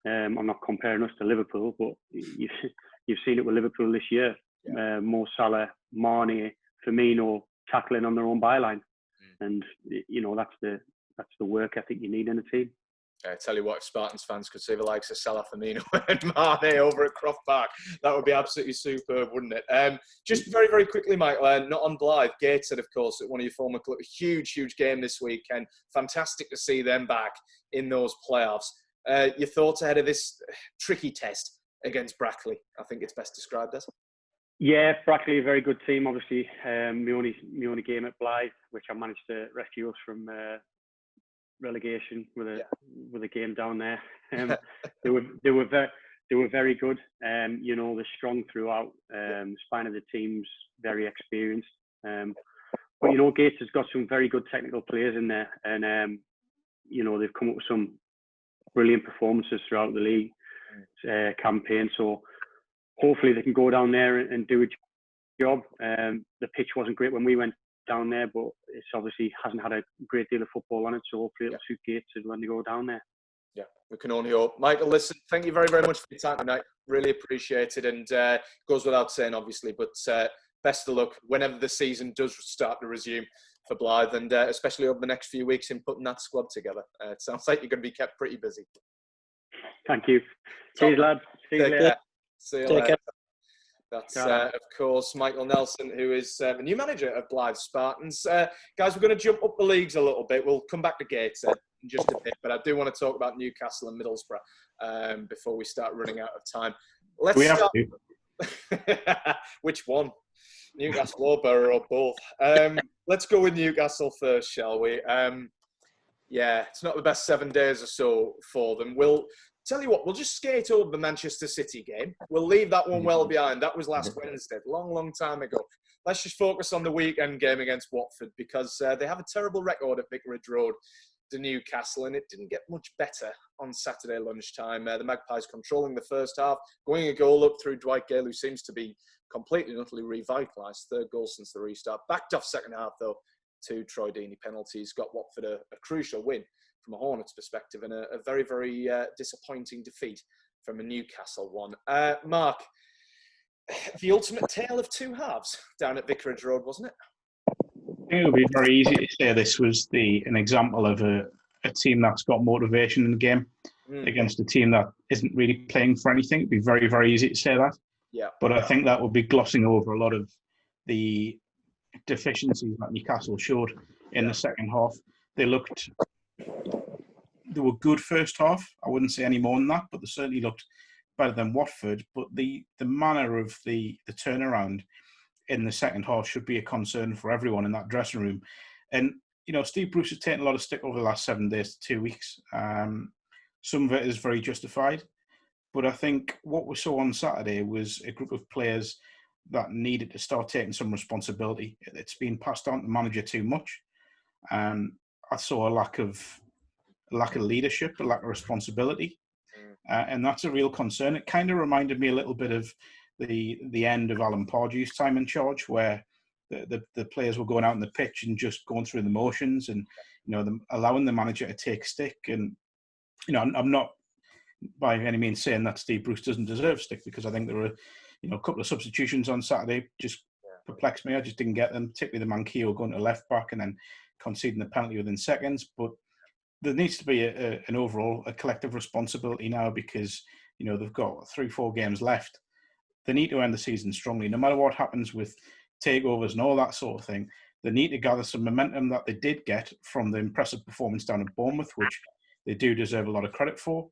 I'm not comparing us to Liverpool, but you've seen it with Liverpool this year. Mo Salah, Mane, Firmino tackling on their own byline, and that's the work ethic you need in a team. I tell you what, if Spartans fans could see the likes of Salah, Firmino and Mane over at Croft Park, that would be absolutely superb, wouldn't it? Just very, very quickly, Michael, not on Blyth, Gateshead, of course, at one of your former clubs. Huge game this weekend. Fantastic to see them back in those playoffs. Your thoughts ahead of this tricky test against Brackley, I think it's best described as? Yeah, Brackley, a very good team. Obviously, my only game at Blyth, which I managed to rescue us from relegation with a game down there. They were very good. They're strong throughout. Spine of the team's very experienced. But Gates has got some very good technical players in there, and they've come up with some brilliant performances throughout the league campaign. So hopefully they can go down there and do a job. The pitch wasn't great when we went down there, but it's obviously hasn't had a great deal of football on it, so hopefully it'll suit Gates when they go down there. Yeah, we can only hope. Michael, listen, thank you very, very much for your time tonight. Really appreciate it, and goes without saying, obviously, but best of luck whenever the season does start to resume for Blyth, and especially over the next few weeks in putting that squad together. It sounds like you're going to be kept pretty busy. Thank you. Cheers, lads. See you later. See you later. That's, of course, Michael Nelson, who is the new manager of Blyth Spartans. Guys, we're going to jump up the leagues a little bit. We'll come back to Gateshead in just a bit, but I do want to talk about Newcastle and Middlesbrough before we start running out of time. Let's start. Which one? Newcastle or Boro or both? Let's go with Newcastle first, shall we? It's not the best 7 days or so for them. We'll tell you what, we'll just skate over the Manchester City game. We'll leave that one well behind. That was last Wednesday, long time ago. Let's just focus on the weekend game against Watford, because they have a terrible record at Vicarage Road to Newcastle, and it didn't get much better on Saturday lunchtime. The Magpies controlling the first half, going a goal up through Dwight Gale, who seems to be completely and utterly revitalised. Third goal since the restart. Backed off second half, though, 2 Troy Deeney penalties. Got Watford a crucial win from a Hornets perspective, and a very, very disappointing defeat from a Newcastle one. Mark, the ultimate tale of two halves down at Vicarage Road, wasn't it? I think it would be very easy to say this was an example of a team that's got motivation in the game against a team that isn't really playing for anything. It'd be very, very easy to say that. Yeah. But I think that would be glossing over a lot of the deficiencies that Newcastle showed in the second half. They were good first half. I wouldn't say any more than that, but they certainly looked better than Watford. But the manner of the turnaround in the second half should be a concern for everyone in that dressing room. And, Steve Bruce has taken a lot of stick over the last 7 days to 2 weeks. Some of it is very justified. But I think what we saw on Saturday was a group of players that needed to start taking some responsibility. It's been passed on to the manager too much. I saw a lack of leadership, a lack of responsibility. and that's a real concern. It kind of reminded me a little bit of the end of Alan Pardew's time in charge, where the players were going out on the pitch and just going through the motions, and allowing the manager to take stick. And I'm not by any means saying that Steve Bruce doesn't deserve stick, because I think there were a couple of substitutions on Saturday just perplexed me. I just didn't get them, particularly the Manquillo going to left back and then conceding the penalty within seconds. But there needs to be an overall collective responsibility now, because they've got 3-4 games left. They need to end the season strongly, no matter what happens with takeovers and all that sort of thing. They need to gather some momentum that they did get from the impressive performance down at Bournemouth, which they do deserve a lot of credit for.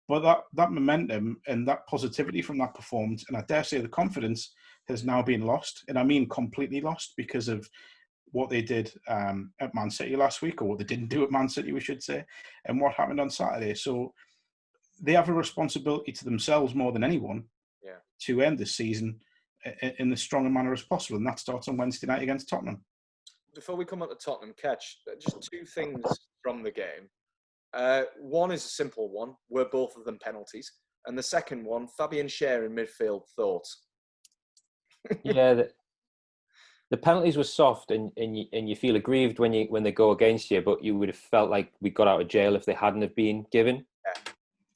But that momentum and that positivity from that performance, and I dare say the confidence, has now been lost. And I mean completely lost, because of what they did at Man City last week, or what they didn't do at Man City, we should say, and what happened on Saturday. So they have a responsibility to themselves more than anyone to end this season in as strong a manner as possible. And that starts on Wednesday night against Tottenham. Before we come on to Tottenham, Ketch, just two things from the game. One is a simple one. Were both of them penalties? And the second one, Fabian Schär in midfield, thoughts? Yeah, the penalties were soft, and you feel aggrieved when they go against you, but you would have felt like we got out of jail if they hadn't have been given.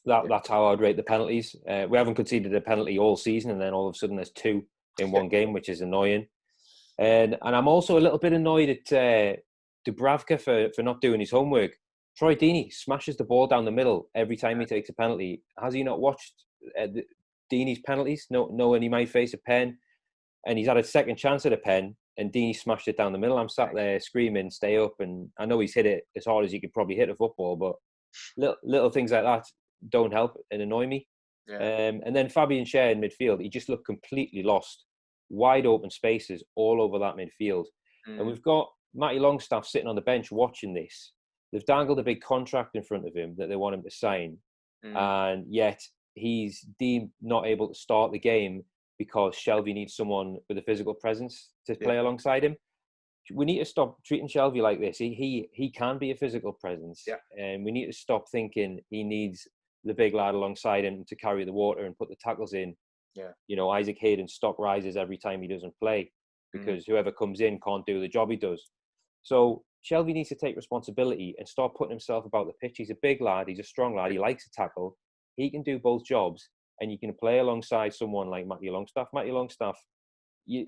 That's how I'd rate the penalties. We haven't conceded a penalty all season, and then all of a sudden there's two in one game, which is annoying. And I'm also a little bit annoyed at Dubravka for not doing his homework. Troy Deeney smashes the ball down the middle every time he takes a penalty. Has he not watched Deeney's penalties, knowing he might face a pen? And he's had a second chance at a pen, and Deeney smashed it down the middle. I'm sat there screaming, stay up. And I know he's hit it as hard as he could probably hit a football, but little things like that don't help and annoy me. And then Fabian Schär in midfield, he just looked completely lost. Wide open spaces all over that midfield. And we've got Matty Longstaff sitting on the bench watching this. They've dangled a big contract in front of him that they want him to sign. And yet he's deemed not able to start the game because Shelvey needs someone with a physical presence to play alongside him. We need to stop treating Shelvey like this. He can be a physical presence. And we need to stop thinking he needs the big lad alongside him to carry the water and put the tackles in. Isaac Hayden's stock rises every time he doesn't play, because whoever comes in can't do the job he does. So Shelvey needs to take responsibility and start putting himself about the pitch. He's a big lad. He's a strong lad. He likes to tackle. He can do both jobs, and you can play alongside someone like Matty Longstaff. Matty Longstaff,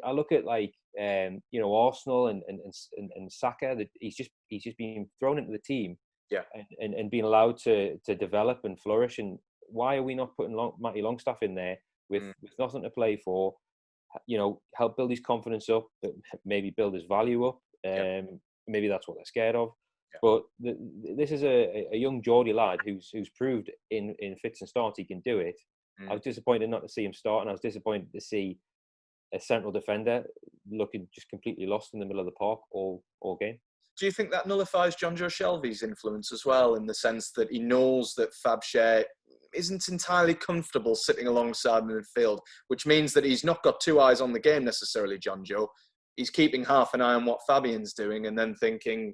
I look at Arsenal and Saka. That he's just being thrown into the team, and being allowed to develop and flourish. And why are we not putting Matty Longstaff in there with nothing to play for? Help build his confidence up, maybe build his value up. Maybe that's what they're scared of. But this is a young Geordie lad who's proved in fits and starts he can do it. I was disappointed not to see him start, and I was disappointed to see a central defender looking just completely lost in the middle of the park all game. Do you think that nullifies John Joe Shelvey's influence as well, in the sense that he knows that Fab Schär isn't entirely comfortable sitting alongside the midfield, which means that he's not got two eyes on the game necessarily, John Joe. He's keeping half an eye on what Fabian's doing and then thinking,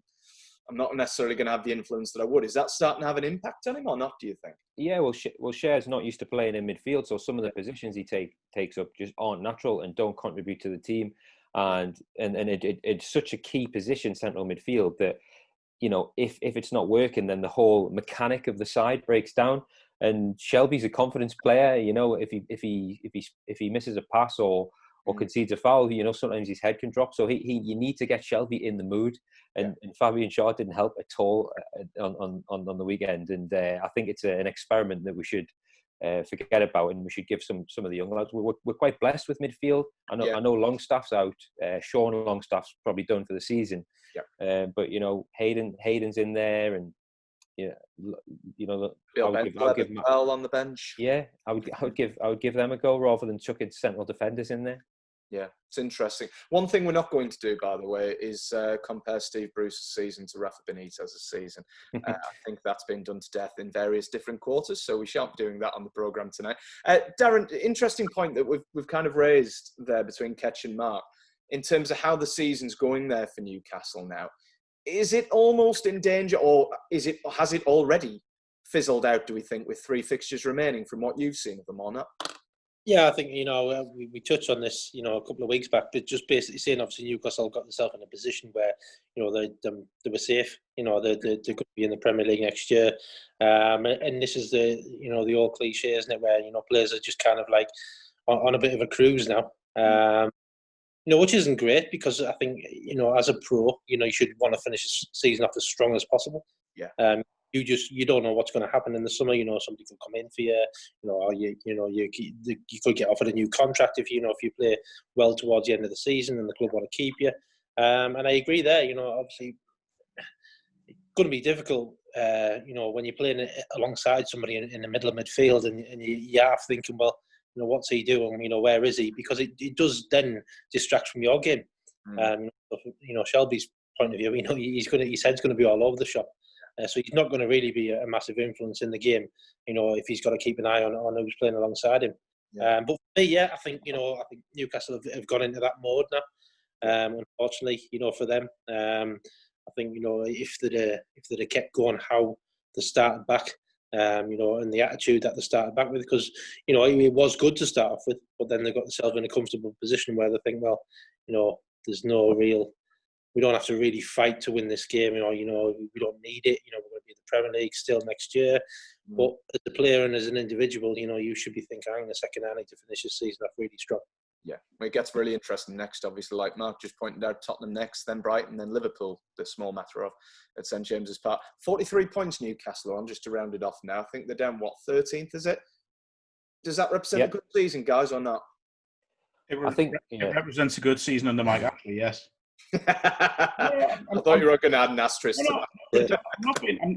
I'm not necessarily going to have the influence that I would. Is that starting to have an impact on him or not, do you think? Yeah, well, Scher's not used to playing in midfield, so some of the positions he takes up just aren't natural and don't contribute to the team. And it's such a key position, central midfield, that, if it's not working, then the whole mechanic of the side breaks down. And Shelby's a confidence player. If he misses a pass or concedes a foul, sometimes his head can drop. So you need to get Shelby in the mood, and Fabian Schär didn't help at all on the weekend. And I think it's an experiment that we should forget about, and we should give some of the young lads. We're quite blessed with midfield. I know Longstaff's out. Sean Longstaff's probably done for the season. But Hayden's in there, and I'll give Bell on the bench. Yeah, I would give them a go rather than chucking central defenders in there. Yeah, it's interesting. One thing we're not going to do, by the way, is compare Steve Bruce's season to Rafa Benitez's season. I think that's been done to death in various different quarters, so we shan't be doing that on the programme tonight. Darren, interesting point that we've kind of raised there between Ketch and Mark in terms of how the season's going there for Newcastle now. Is it almost in danger, or has it already fizzled out, do we think, with 3 fixtures remaining from what you've seen of them or not? Yeah, I think, we touched on this, a couple of weeks back, but just basically saying, obviously, Newcastle got themselves in a position where, they were safe. They could be in the Premier League next year. And this is the old cliche, isn't it, where, players are just kind of like on a bit of a cruise now. Which isn't great, because I think, as a pro, you should want to finish the season off as strong as possible. Yeah. You don't know what's going to happen in the summer. Somebody could come in for you. Or you could get offered a new contract if you play well towards the end of the season and the club want to keep you. And I agree there. Obviously, it's going to be difficult. When you're playing alongside somebody in the middle of midfield, and you're half thinking, well, what's he doing? Where is he? Because it does then distract from your game. Shelby's point of view, his head's going to be all over the shop. So he's not going to really be a massive influence in the game, if he's got to keep an eye on who's playing alongside him. Yeah. But for me, I think Newcastle have gone into that mode now. Unfortunately, for them, I think if they'd kept going how they started back, and the attitude that they started back with, because it was good to start off with, but then they got themselves in a comfortable position where they think, well, there's no real. We don't have to really fight to win this game. We don't need it. We're going to be in the Premier League still next year. But as a player and as an individual, you should be thinking, hang on a second, I need to finish this season off really strong. Yeah, it gets really interesting next, obviously, like Mark just pointed out, Tottenham next, then Brighton, then Liverpool, the small matter of, at St James's Park. 43 points Newcastle on, just to round it off now. I think they're down, 13th, is it? Does that represent a good season, guys, or not? It represents a good season under Mike Ashley, yes. I thought you were going to add an asterisk to that.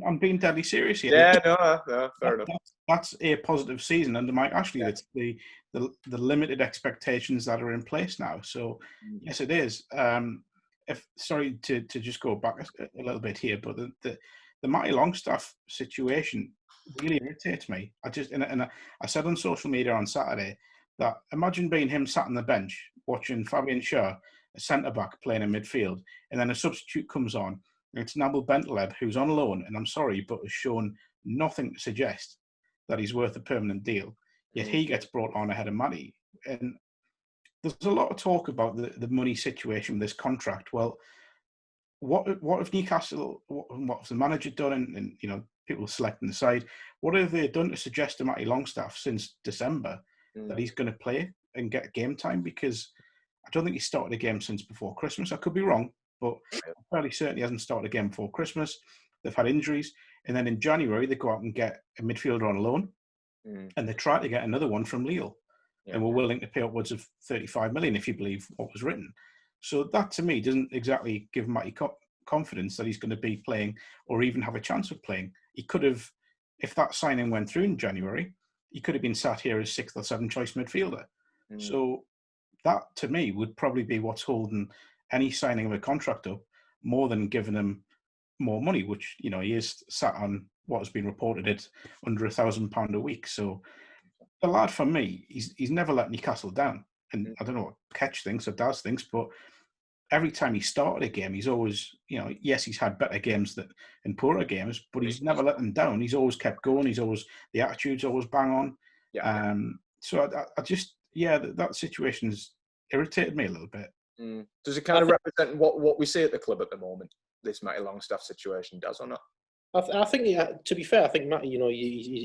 I'm being deadly serious here. Yeah, no, fair enough. That's a positive season under Mike Ashley. It's the limited expectations that are in place now. So yes, it is. Sorry to just go back a little bit here, but the Matty Longstaff situation really irritates me. I said on social media on Saturday that imagine being him sat on the bench watching Fabian Schär, a centre-back, playing in midfield, and then a substitute comes on, and it's Nabil Bentaleb, who's on loan, and I'm sorry, but has shown nothing to suggest that he's worth a permanent deal, yet he gets brought on ahead of Matty. And there's a lot of talk about the money situation with this contract. Well, what if Newcastle, what has the manager done, and people selecting the side, what have they done to suggest to Matty Longstaff since December that he's going to play and get game time? Because I don't think he started a game since before Christmas. I could be wrong, but I'm fairly certain he hasn't started a game before Christmas. They've had injuries. And then in January, they go out and get a midfielder on loan. And they try to get another one from Lille. Yeah. And we're willing to pay upwards of 35 million, if you believe what was written. So that, to me, doesn't exactly give Matty confidence that he's going to be playing or even have a chance of playing. He could have, if that signing went through in January, he could have been sat here as 6th or 7th choice midfielder. So that, to me, would probably be what's holding any signing of a contract up more than giving him more money, which, he is sat on what has been reported at under £1,000 a week. So the lad, for me, he's never let Newcastle down. And I don't know what Ketch thinks or Daz thinks, but every time he started a game, he's always, yes, he's had better games and poorer games, but he's never let them down. He's always kept going. The attitude's always bang on. Yeah. So I just, that situation's irritated me a little bit. Does it kind of represent what we see at the club at the moment, this Matty Longstaff situation, does or not? I think, to be fair, I think Matty,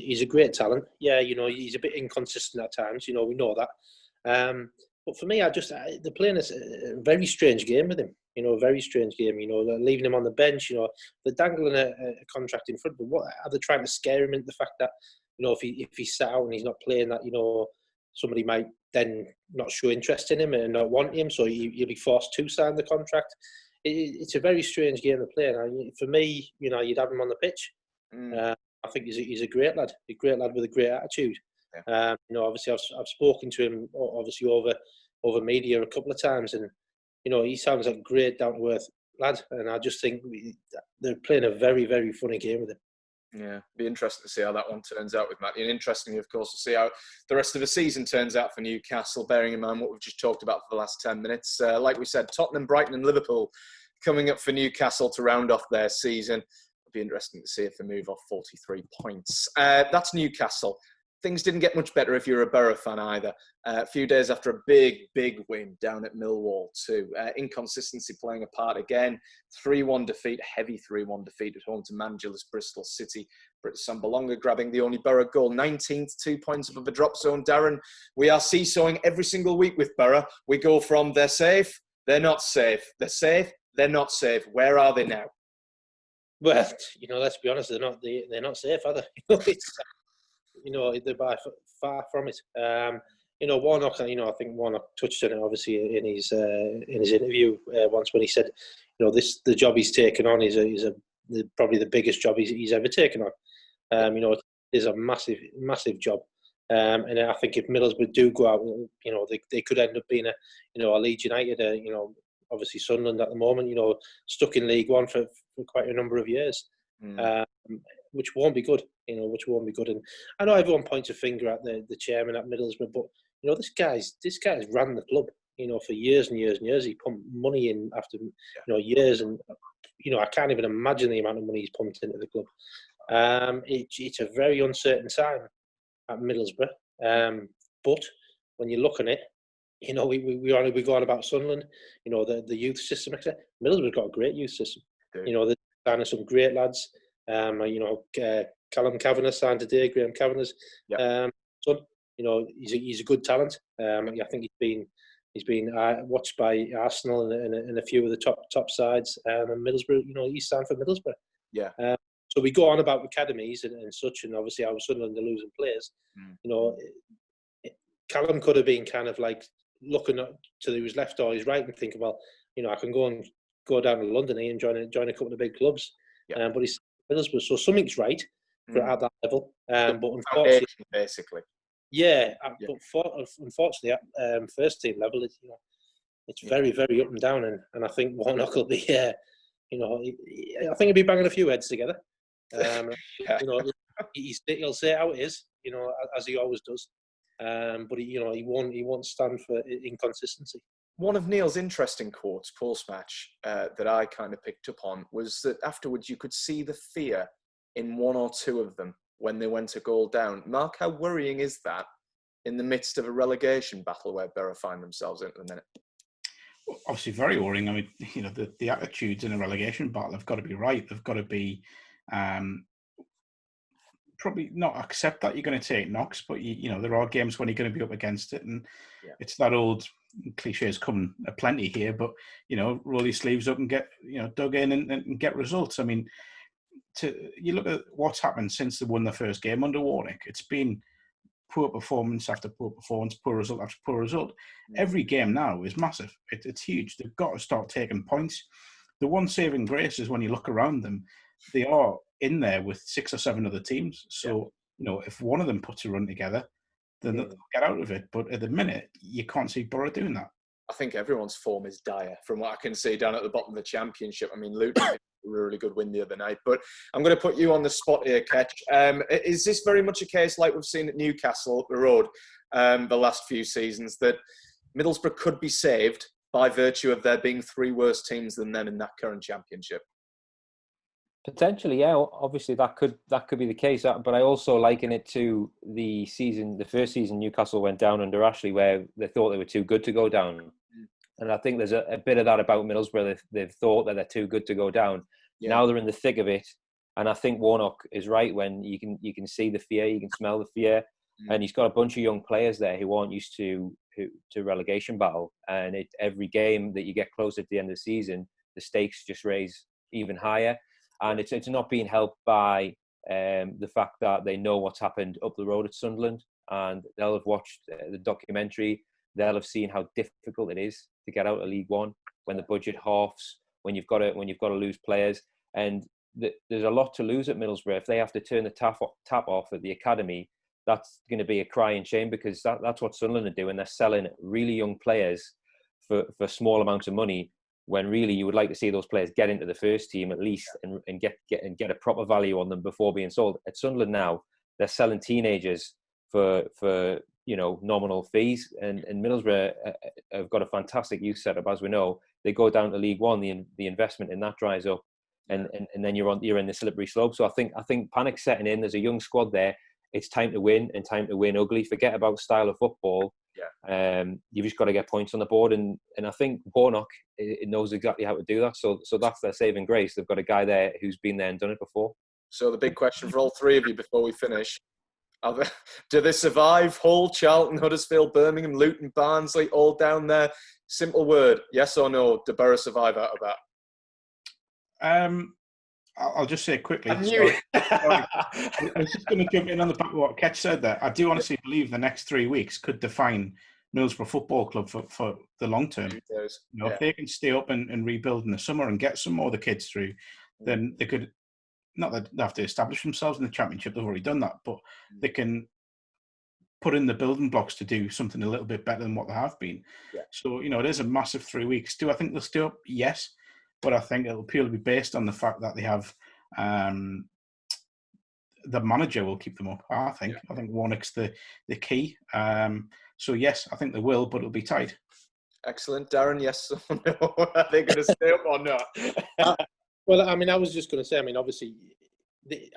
he's a great talent. Yeah, he's a bit inconsistent at times. We know that. But for me, they're playing a very strange game with him. A very strange game. They're leaving him on the bench. They're dangling a contract in front. But what are they trying to scare him into the fact that if he's sat out and he's not playing, that somebody might then not show interest in him and not want him, so he'll be forced to sign the contract. It's a very strange game to play. And for me, you'd have him on the pitch. I think he's a great lad with a great attitude. Yeah. Obviously, I've spoken to him obviously over media a couple of times, and he sounds like a great down to earth lad. And I just think they're playing a very, very funny game with him. Yeah, be interesting to see how that one turns out with Matty. And interesting, of course, to see how the rest of the season turns out for Newcastle, bearing in mind what we've just talked about for the last 10 minutes. Like we said, Tottenham, Brighton and Liverpool coming up for Newcastle to round off their season. It'll be interesting to see if they move off 43 points. That's Newcastle. Things didn't get much better if you're a Boro fan either. A few days after a big win down at Millwall too. Inconsistency playing a part again. 3-1 defeat, heavy 3-1 defeat at home to Mangilla's Bristol City. Britt Sambalonga grabbing the only Boro goal. 19th, 2 points above the drop zone. Darren, we are seesawing every single week with Boro. We go from they're safe, they're not safe. They're safe, they're not safe. Where are they now? Well, let's be honest, they're not safe, are they? They're by far from it. Warnock. I think Warnock touched on it obviously in his interview once when he said, the job he's taken on is probably the biggest job he's ever taken on. It is a massive job. And I think if Middlesbrough do go out, they could end up being a Leeds United, obviously Sunderland at the moment, stuck in League One for quite a number of years, which won't be good, which won't be good. And I know everyone points a finger at the chairman at Middlesbrough, but this guy's ran the club, for years and years and years. He pumped money in after years, and I can't even imagine the amount of money he's pumped into the club. It's a very uncertain time at Middlesbrough, but when you look at it, we go on about Sunderland, the youth system, etc. Middlesbrough's got a great youth system. They're signing some great lads. Callum Kavanagh signed today, Graham Kavanagh's son. He's a good talent. I think he's been watched by Arsenal and a few of the top sides. And Middlesbrough, he's signed for Middlesbrough. Yeah. So we go on about academies and such, and obviously our Sunderland are losing players. Callum could have been kind of like looking to his left or his right and thinking, well, I can go down to London and join a couple of big clubs. Yeah. But he's Middlesbrough, so something's right at that level. But unfortunately, basically, but unfortunately, at first team level, it's very, very up and down, and I think Warnock will be, I think he'll be banging a few heads together. He'll say how it is, as he always does. But he won't stand for inconsistency. One of Neil's interesting quotes post-match that I kind of picked up on was that afterwards you could see the fear in one or two of them when they went a goal down. Mark, how worrying is that in the midst of a relegation battle where Boro find themselves in at the minute? Well, obviously very worrying. I mean, the attitudes in a relegation battle have got to be right. They've got to be probably not accept that you're going to take knocks, but there are games when you're going to be up against it, and it's that old cliches come aplenty here. But roll your sleeves up and get dug in and get results. I mean, you look at what's happened since they won the first game under Warnock. It's been poor performance after poor performance, poor result after poor result. Every game now is massive. It's huge. They've got to start taking points. The one saving grace is when you look around them, they are in there with 6 or 7 other teams. So, if one of them puts a run together, then they'll get out of it. But at the minute, you can't see Boro doing that. I think everyone's form is dire from what I can see down at the bottom of the Championship. I mean, Luton had a really good win the other night. But I'm going to put you on the spot here, Ketch. Is this very much a case like we've seen at Newcastle up the road the last few seasons, that Middlesbrough could be saved by virtue of there being 3 worse teams than them in that current Championship? Potentially, yeah. Obviously, that could be the case. But I also liken it to the first season Newcastle went down under Ashley, where they thought they were too good to go down. And I think there's a bit of that about Middlesbrough. They've thought that they're too good to go down. Yeah. Now they're in the thick of it, and I think Warnock is right when you can see the fear, you can smell the fear, and he's got a bunch of young players there who aren't used to relegation battle. And every game that you get closer to the end of the season, the stakes just raise even higher. And it's not being helped by the fact that they know what's happened up the road at Sunderland, and they'll have watched the documentary. They'll have seen how difficult it is to get out of League One when the budget halves, when you've got to lose players, and there's a lot to lose at Middlesbrough. If they have to turn the tap off at the academy, that's going to be a crying shame, because that's what Sunderland are doing. They're selling really young players for small amounts of money, when really you would like to see those players get into the first team at least and get a proper value on them before being sold. At Sunderland now, they're selling teenagers for nominal fees, and Middlesbrough have got a fantastic youth setup, as we know. They go down to League One, the investment in that dries up. and then you're in the slippery slope. So I think panic's setting in. There's a young squad there. It's time to win, and time to win ugly. Forget about style of football. Yeah. You've just got to get points on the board, and I think Warnock knows exactly how to do that. So that's their saving grace. They've got a guy there who's been there and done it before. So the big question for all three of you before we finish: do they survive? Hull, Charlton, Huddersfield, Birmingham, Luton, Barnsley, all down there. Simple word: yes or no. Do Boro survive out of that? I'll just say quickly. I knew it. I was just going to jump in on the back of what Ketch said there. I do honestly believe the next 3 weeks could define Middlesbrough Football Club for the long term. If they can stay up and rebuild in the summer and get some more of the kids through, then they could. Not that they have to establish themselves in the Championship, they've already done that, but they can put in the building blocks to do something a little bit better than what they have been. Yeah. So, it is a massive 3 weeks. Do I think they'll stay up? Yes. But I think it'll purely be based on the fact that they have the manager will keep them up, I think. I think Warnock's the key. So, yes, I think they will, but it'll be tight. Excellent. Darren, yes or no? Are they going to stay up or not? Well, I mean, I was just going to say, I mean, obviously,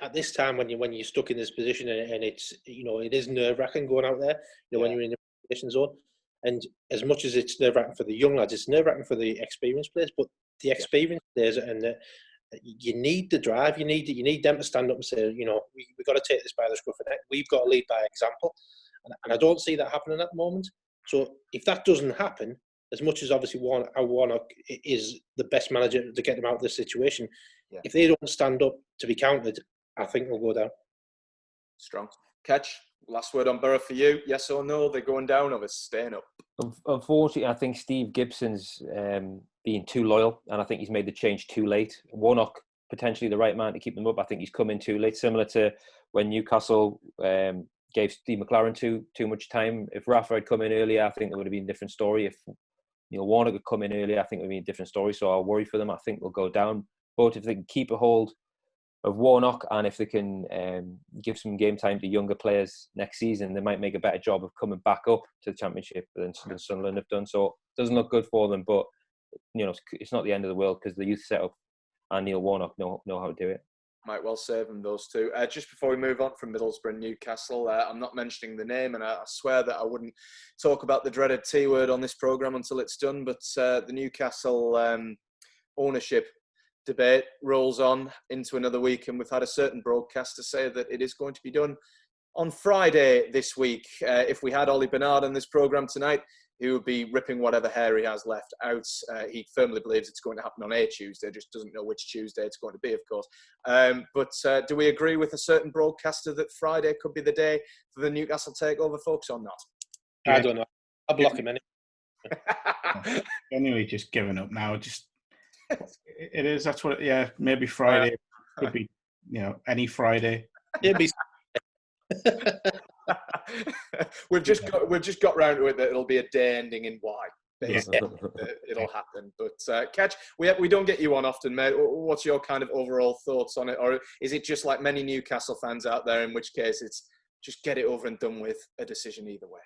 at this time when you're stuck in this position and it's, it is nerve-wracking going out there, when you're in the relegation zone. And as much as it's nerve-wracking for the young lads, it's nerve-wracking for the experienced players. But the experienced players, and you need the drive. You need them to stand up and say, we've got to take this by the scruff of the neck. We've got to lead by example. And I don't see that happening at the moment. So if that doesn't happen, as much as obviously Warnock is the best manager to get them out of this situation, if they don't stand up to be counted, I think they'll go down. Strong. Ketch, last word on Boro for you. Yes or no? They're going down or they're staying up? Unfortunately, I think Steve Gibson's being too loyal, and I think he's made the change too late. Warnock, potentially the right man to keep them up. I think he's come in too late, similar to when Newcastle gave Steve McLaren too much time. If Rafa had come in earlier, I think there would have been a different story. If Warnock had come in earlier, I think it would be a different story. So I'll worry for them. I think they'll go down. But if they can keep a hold of Warnock, and if they can give some game time to younger players next season, they might make a better job of coming back up to the Championship than Sunderland have done. So it doesn't look good for them, but it's not the end of the world because the youth setup and Neil Warnock know how to do it. Might well save them, those two. Just before we move on from Middlesbrough and Newcastle, I'm not mentioning the name, and I swear that I wouldn't talk about the dreaded T word on this programme until it's done, but the Newcastle ownership debate rolls on into another week, and we've had a certain broadcaster say that it is going to be done on Friday this week. If we had Olivier Bernard on this programme tonight, he would be ripping whatever hair he has left out. He firmly believes it's going to happen on a Tuesday, just doesn't know which Tuesday it's going to be, of course. But do we agree with a certain broadcaster that Friday could be the day for the Newcastle takeover, folks, or not? I don't know. I'll block him anyway. Anyway, just giving up now. It is. That's what. Maybe Friday could be. Any Friday. It'd be. We've just got round to it that it'll be a day ending in Y. Basically, it'll happen. But Ketch, we don't get you on often, mate. What's your kind of overall thoughts on it, or is it just like many Newcastle fans out there, in which case it's just get it over and done with, a decision either way?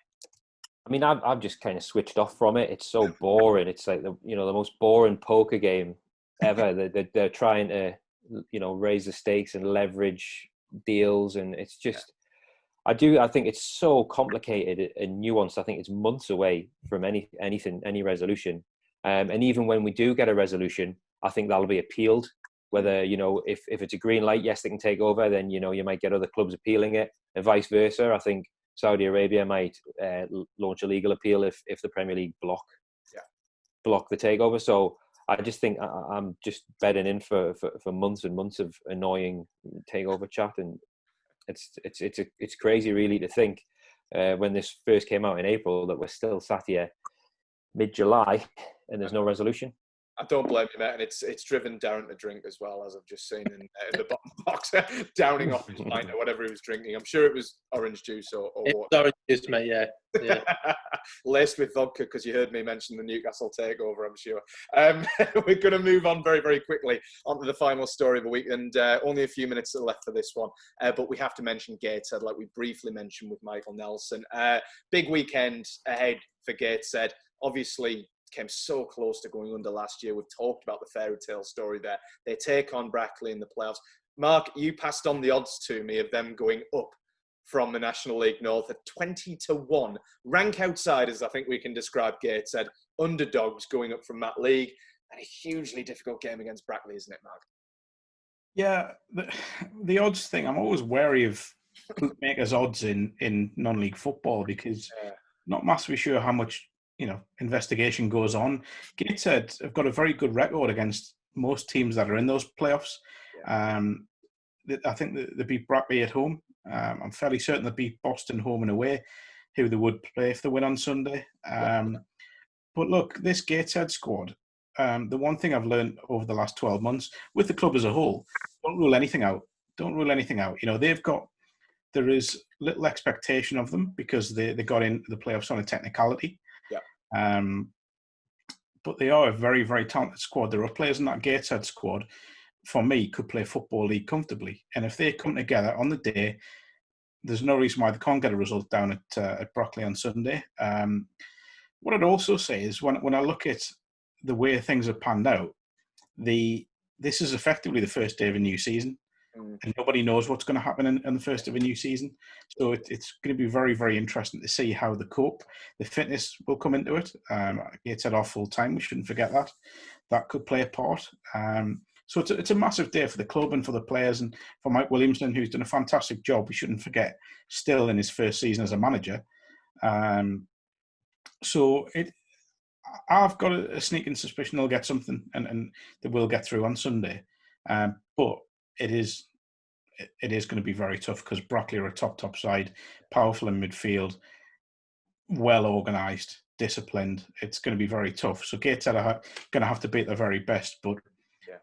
I mean, I've just kind of switched off from it. It's so boring. It's like the most boring poker game ever. They're trying to raise the stakes and leverage deals, and it's just. I think it's so complicated and nuanced. I think it's months away from any resolution. And even when we do get a resolution, I think that'll be appealed. Whether, if it's a green light, yes, they can take over, then, you might get other clubs appealing it, and vice versa. I think Saudi Arabia might launch a legal appeal if the Premier League block the takeover. So I just think I'm just bedding in for months and months of annoying takeover chat, and it's crazy really to think when this first came out in April that we're still sat here mid-July and there's no resolution. I don't blame you, mate, and it's driven Darren to drink as well, as I've just seen in the bottom box, downing off his pint or whatever he was drinking. I'm sure it was orange juice or what. Orange juice, mate, yeah. Laced with vodka, because you heard me mention the Newcastle takeover, I'm sure. We're going to move on very, very quickly onto the final story of the week, and only a few minutes left for this one, but we have to mention Gateshead, like we briefly mentioned with Michael Nelson. Big weekend ahead for Gateshead. Obviously, came so close to going under last year. We've talked about the fairy tale story there. They take on Brackley in the playoffs. Mark, you passed on the odds to me of them going up from the National League North at 20-1. Rank outsiders, I think we can describe Gateshead. Underdogs going up from that league. And a hugely difficult game against Brackley, isn't it, Mark? Yeah, the odds thing, I'm always wary of bookmakers' odds in non-league football because not massively sure how much investigation goes on. Gateshead have got a very good record against most teams that are in those playoffs. I think they beat Brackley at home. I'm fairly certain they beat Boston home and away, who they would play if they win on Sunday. But look, this Gateshead squad, the one thing I've learned over the last 12 months with the club as a whole, don't rule anything out. Don't rule anything out. There is little expectation of them because they got into the playoffs on a technicality. But they are a very, very talented squad. There are players in that Gateshead squad, for me, could play Football League comfortably. And if they come together on the day, there's no reason why they can't get a result down at Brackley on Sunday. What I'd also say is when I look at the way things have panned out, this is effectively the first day of a new season. And nobody knows what's going to happen in the first of a new season. So it's going to be very, very interesting to see how they cope. The fitness will come into it. Gateshead off full time. We shouldn't forget that. That could play a part. So it's a massive day for the club and for the players and for Mike Williamson, who's done a fantastic job. We shouldn't forget, still in his first season as a manager. I've got a sneaking suspicion they'll get something and they will get through on Sunday. But it is going to be very tough because Brackley are a top side, powerful in midfield, well organised, disciplined. It's going to be very tough. So Gateshead are going to have to beat their very best. But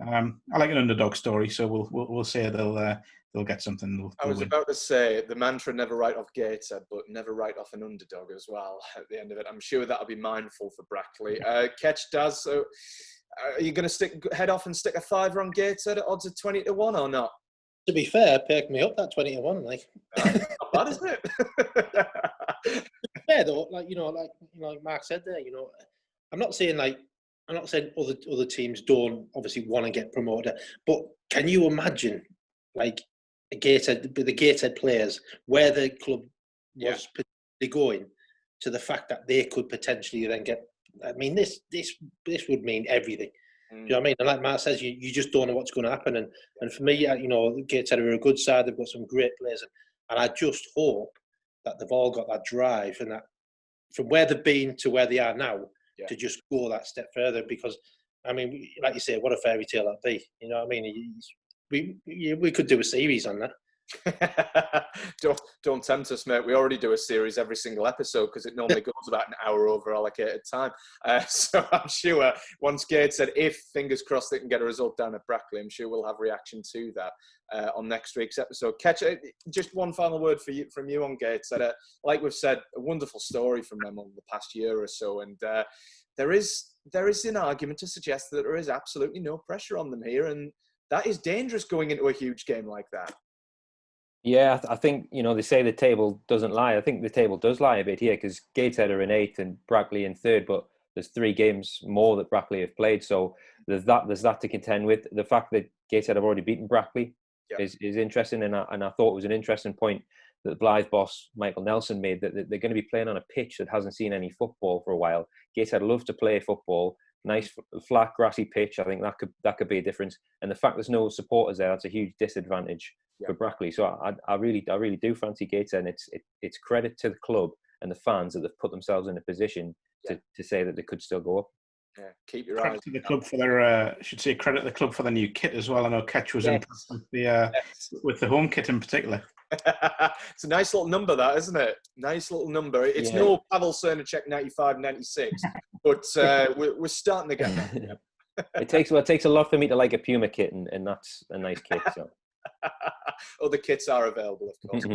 I like an underdog story, so we'll say they'll get something. I was about to say the mantra "never write off Gateshead," but never write off an underdog as well. At the end of it, I'm sure that'll be mindful for Brackley. Ketch does so. Are you going to head off and stick a fiver on Gateshead at odds of 20-1 or not? To be fair, pick me up that 20-1. Like, not bad, isn't it? Yeah, though, like Mark said there, I'm not saying other teams don't obviously want to get promoted, but can you imagine like the Gateshead players where the club was potentially going to the fact that they could potentially then get? I mean, this would mean everything. Do you know what I mean? And like Matt says, you just don't know what's going to happen. And for me, Gateshead are a good side. They've got some great players, and I just hope that they've all got that drive and that from where they've been to where they are now to just go that step further. Because I mean, like you say, what a fairy tale that'd be. You know what I mean? We could do a series on that. Don't tempt us, mate. We already do a series every single episode because it normally goes about an hour over allocated time. So I'm sure once Gateshead, if fingers crossed they can get a result down at Brackley, I'm sure we'll have reaction to that on next week's episode. Ketch, just one final word from you on Gateshead. Like we've said, a wonderful story from them over the past year or so, and there is an argument to suggest that there is absolutely no pressure on them here, and that is dangerous going into a huge game like that. Yeah, I think, they say the table doesn't lie. I think the table does lie a bit here because Gateshead are in 8th and Brackley in 3rd, but there's 3 games more that Brackley have played. So there's that to contend with. The fact that Gateshead have already beaten Brackley is interesting. And I thought it was an interesting point that Blyth boss Michael Nelson made, that they're going to be playing on a pitch that hasn't seen any football for a while. Gateshead love to play football. Nice flat grassy pitch. I think that could be a difference. And the fact there's no supporters there, that's a huge disadvantage for Brackley. So I really do fancy Gateshead, and it's credit to the club and the fans that they've put themselves in a position to say that they could still go up. Yeah, keep your credit eyes. To the club for their, credit to the club for the new kit as well. I know Ketch was impressed with the home kit in particular. It's a nice little number, that, isn't it? Nice little number. It's no Pavel Cernicek 95-96, but we're starting to get that. It takes a lot for me to like a Puma kit, and that's a nice kit. So. Other kits are available, of course.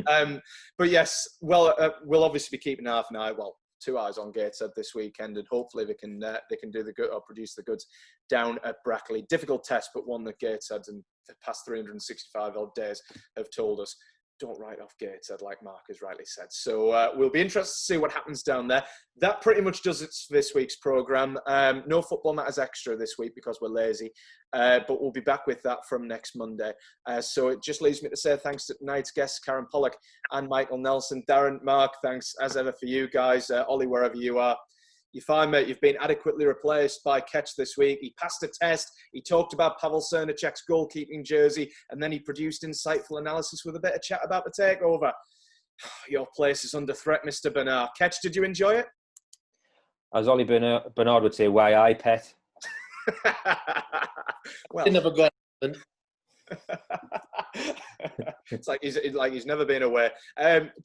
But yes, well, we'll obviously be keeping half an eye, 2 eyes on Gateshead this weekend, and hopefully they can do the good or produce the goods down at Brackley. Difficult test, but one that Gateshead in the past 365 odd days have told us don't write off Gateshead, like Mark has rightly said. So we'll be interested to see what happens down there. That pretty much does it for this week's programme. No Football Matters Extra this week because we're lazy. But we'll be back with that from next Monday. So it just leaves me to say thanks to tonight's guests, Karen Pollock and Michael Nelson. Darren, Mark, thanks as ever for you guys. Olly, wherever you are. You find, mate, you've been adequately replaced by Ketch this week. He passed a test. He talked about Pavel Srnicek's goalkeeping jersey, and then he produced insightful analysis with a bit of chat about the takeover. Your place is under threat, Mr. Bernard. Ketch, did you enjoy it? As Ollie Bernard would say, why I pet. Well, he never got it. It's like he's never been away.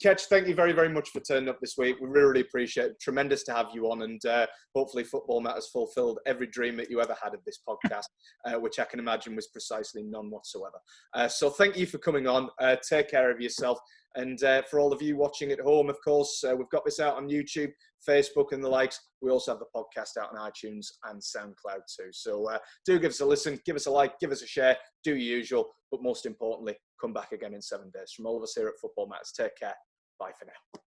Ketch, thank you very, very much for turning up this week. We really appreciate it. Tremendous to have you on, and hopefully Football Matters fulfilled every dream that you ever had of this podcast, which I can imagine was precisely none whatsoever. So thank you for coming on. Take care of yourself. And for all of you watching at home, of course, we've got this out on YouTube, Facebook and the likes. We also have the podcast out on iTunes and SoundCloud too. So do give us a listen, give us a like, give us a share, do your usual. But most importantly, come back again in 7 days. From all of us here at Football Matters, take care. Bye for now.